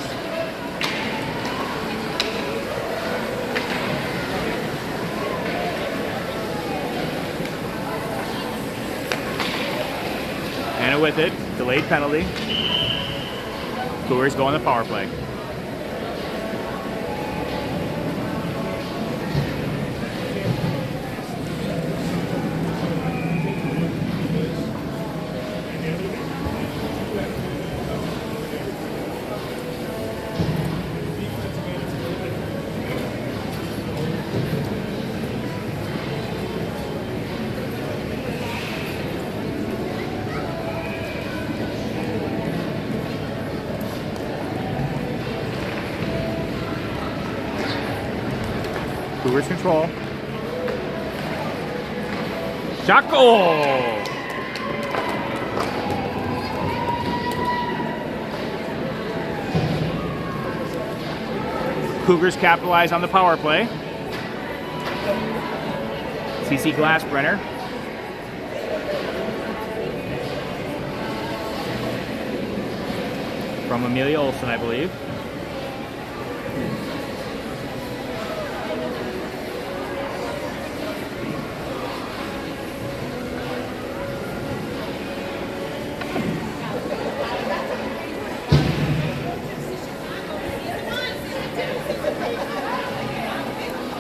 it with it. Delayed penalty. Cougars go on the power play. Cougars control. Shot goal! Cougars capitalize on the power play. CC Glassbrenner. From Amelia Olson, I believe.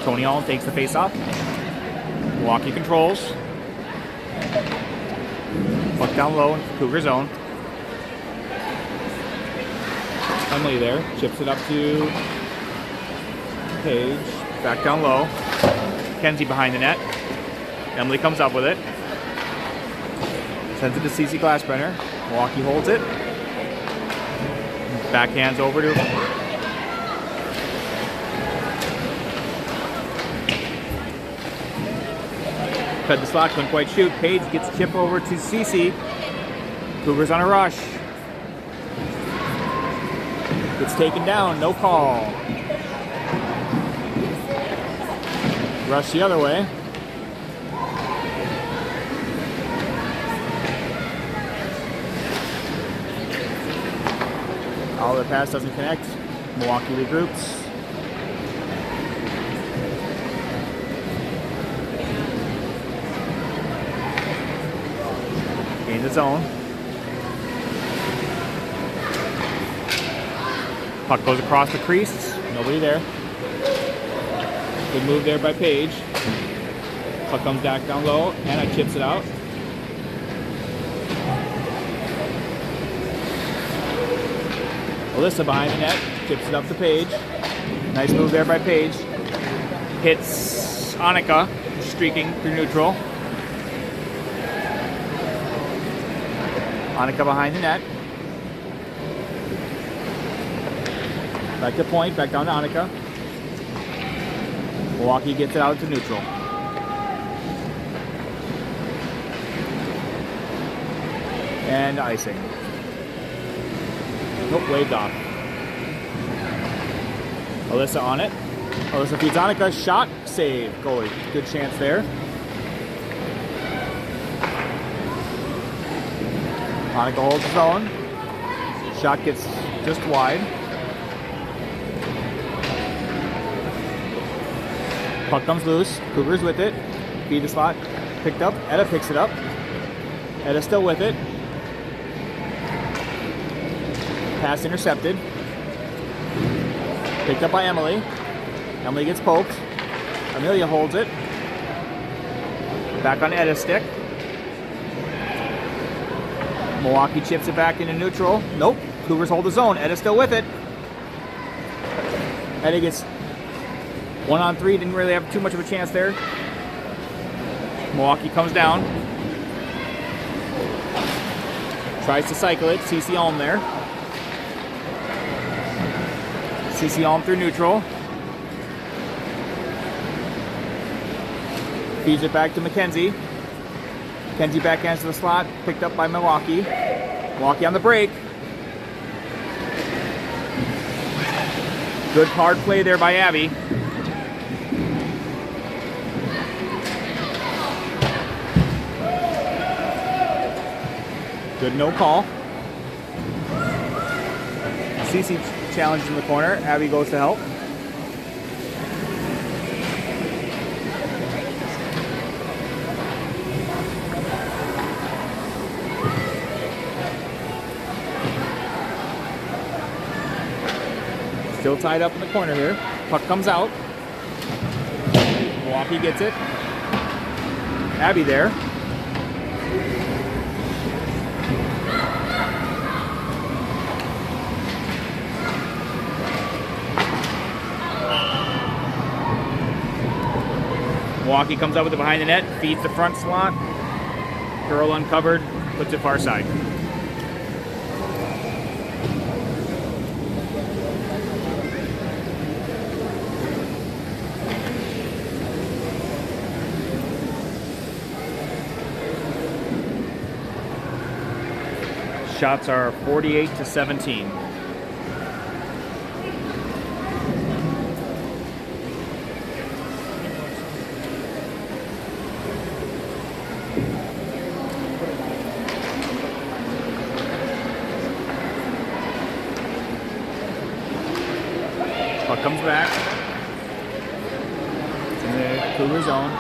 Tony Allen takes the face off. Milwaukee controls. Puck down low in Cougar zone. Emily there, chips it up to Page. Back down low. Kenzie behind the net. Emily comes up with it. Sends it to CC Glassbrenner. Milwaukee holds it. Backhands over to fed the slot, couldn't quite shoot. Page gets chip over to CC. Cougars on a rush. Gets taken down, no call. Rush the other way. All the pass doesn't connect. Milwaukee regroups. In the zone. Puck goes across the crease. Nobody there. Good move there by Page. Puck comes back down low. Anna chips it out. Alyssa behind the net. Chips it up to Page. Nice move there by Page. Hits Annika, streaking through neutral. Annika behind the net. Back to point, back down to Annika. Milwaukee gets it out to neutral. And icing. Nope, waved off. Alyssa on it. Alyssa feeds Annika. Shot, save. Goalie. Good chance there. Annika holds his own. Shot gets just wide. Puck comes loose. Cougars with it. Feed the slot. Picked up. Edda picks it up. Edda still with it. Pass intercepted. Picked up by Emily. Emily gets poked. Amelia holds it. Back on Edda's stick. Milwaukee chips it back into neutral. Nope. Cougars hold the zone. Edda's still with it. Edda gets 1-on-3. Didn't really have too much of a chance there. Milwaukee comes down. Tries to cycle it. CC Alm there. CC Alm through neutral. Feeds it back to Mackenzie. Mackenzie backhands to the slot. Picked up by Milwaukee. Milwaukee on the break. Good hard play there by Abby. Good no call. CC challenged in the corner. Abby goes to help. Still tied up in the corner here. Puck comes out. Milwaukee gets it. Abby there. Milwaukee comes out with it behind the net, feeds the front slot. Girl uncovered, puts it far side. Shots are 48-17. Puck comes back. It's in the Cougar zone.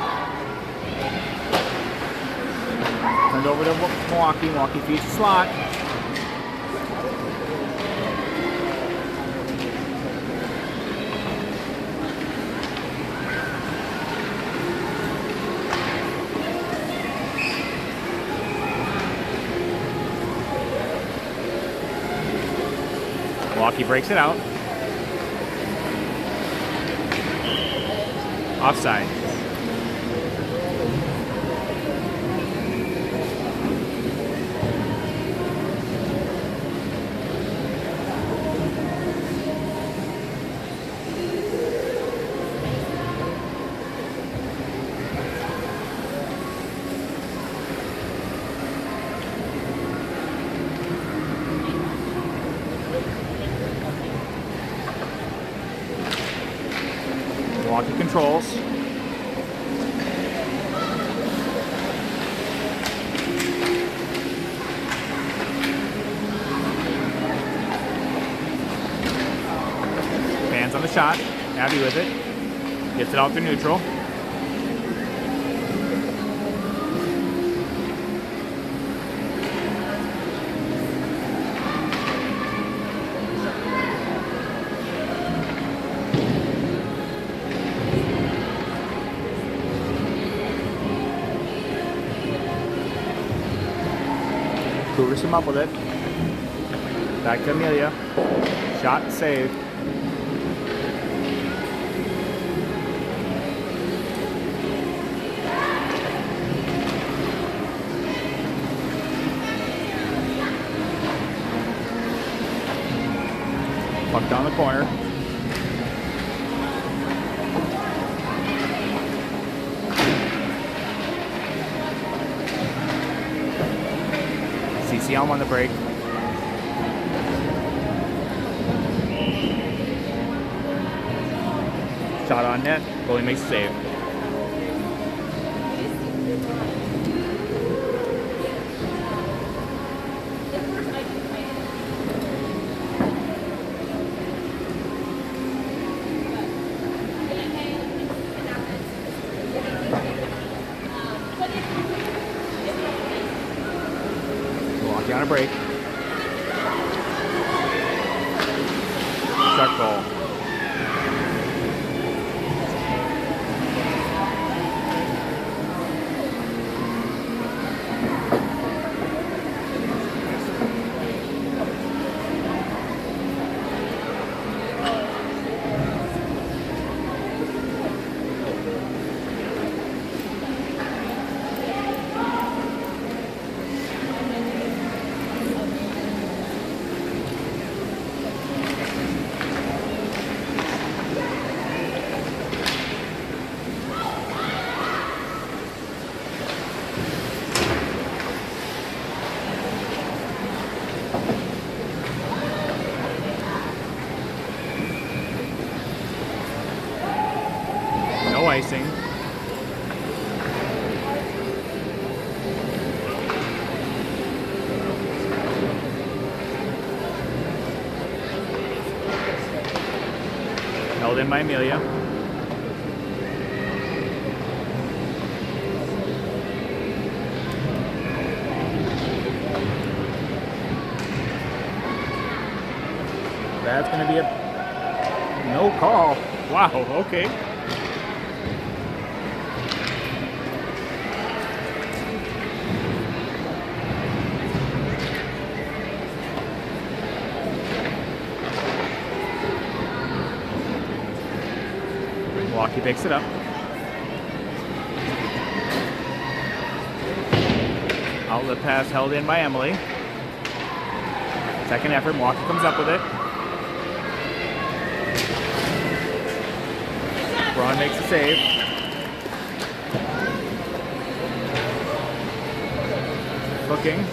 Turned over to Milwaukee. Milwaukee feeds the slot. Milwaukee breaks it out. Offside. Milwaukee controls. Fans on the shot. Abby with it. Gets it out through neutral. Cougars him up with it. Back to Amelia. Shot saved. Puck down the corner. CCM on the break. Shot on net. Goalie makes a save. On a break. Shot goal. No icing. Held in by Amelia. That's going to be a No call. Wow, okay. Milwaukee picks it up. Outlet pass held in by Emily. Second effort, Milwaukee comes up with it. Braun makes a save. Looking.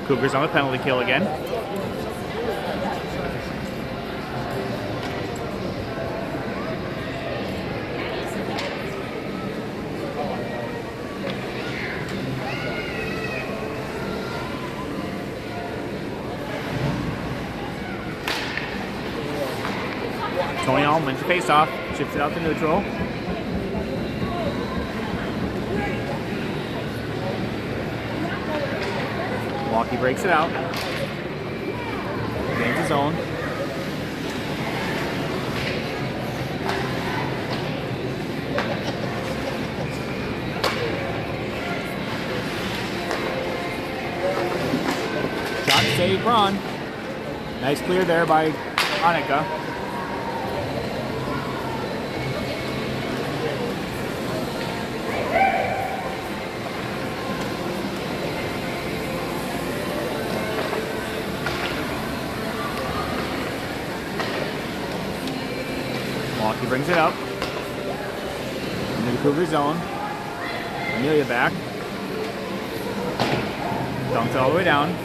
Cougars on the penalty kill again. Tony Alm wins the face-off, chips it out to neutral. Milwaukee breaks it out. Gains his own. Shot save, Braun. Nice clear there by Hanukkah. Milwaukee brings it up into the Cougar zone. Amelia back. Dumps it all the way down.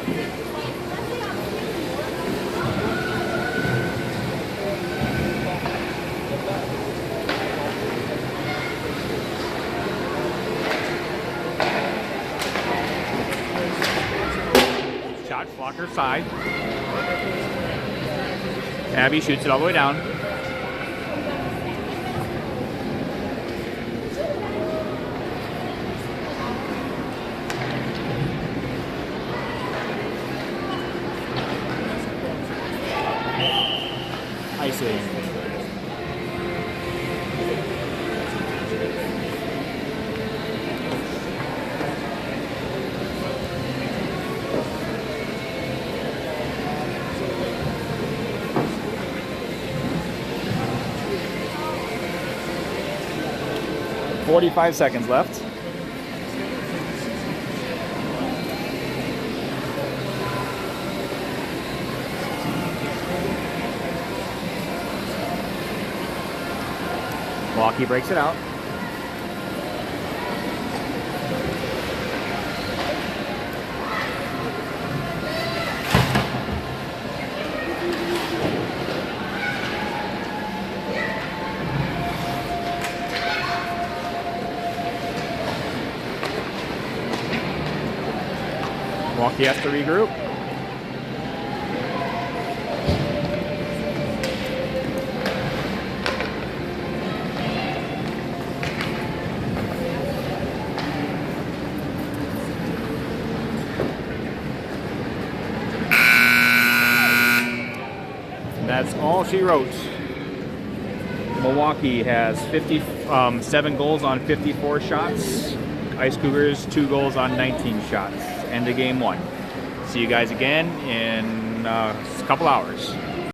Shot blocker side. Abby shoots it all the way down. Icing. "45 seconds left. Milwaukee breaks it out. Milwaukee has to regroup. That's all she wrote. Milwaukee has 7 goals on 54 shots. Ice Cougars 2 goals on 19 shots. End of game 1. See you guys again in a couple hours.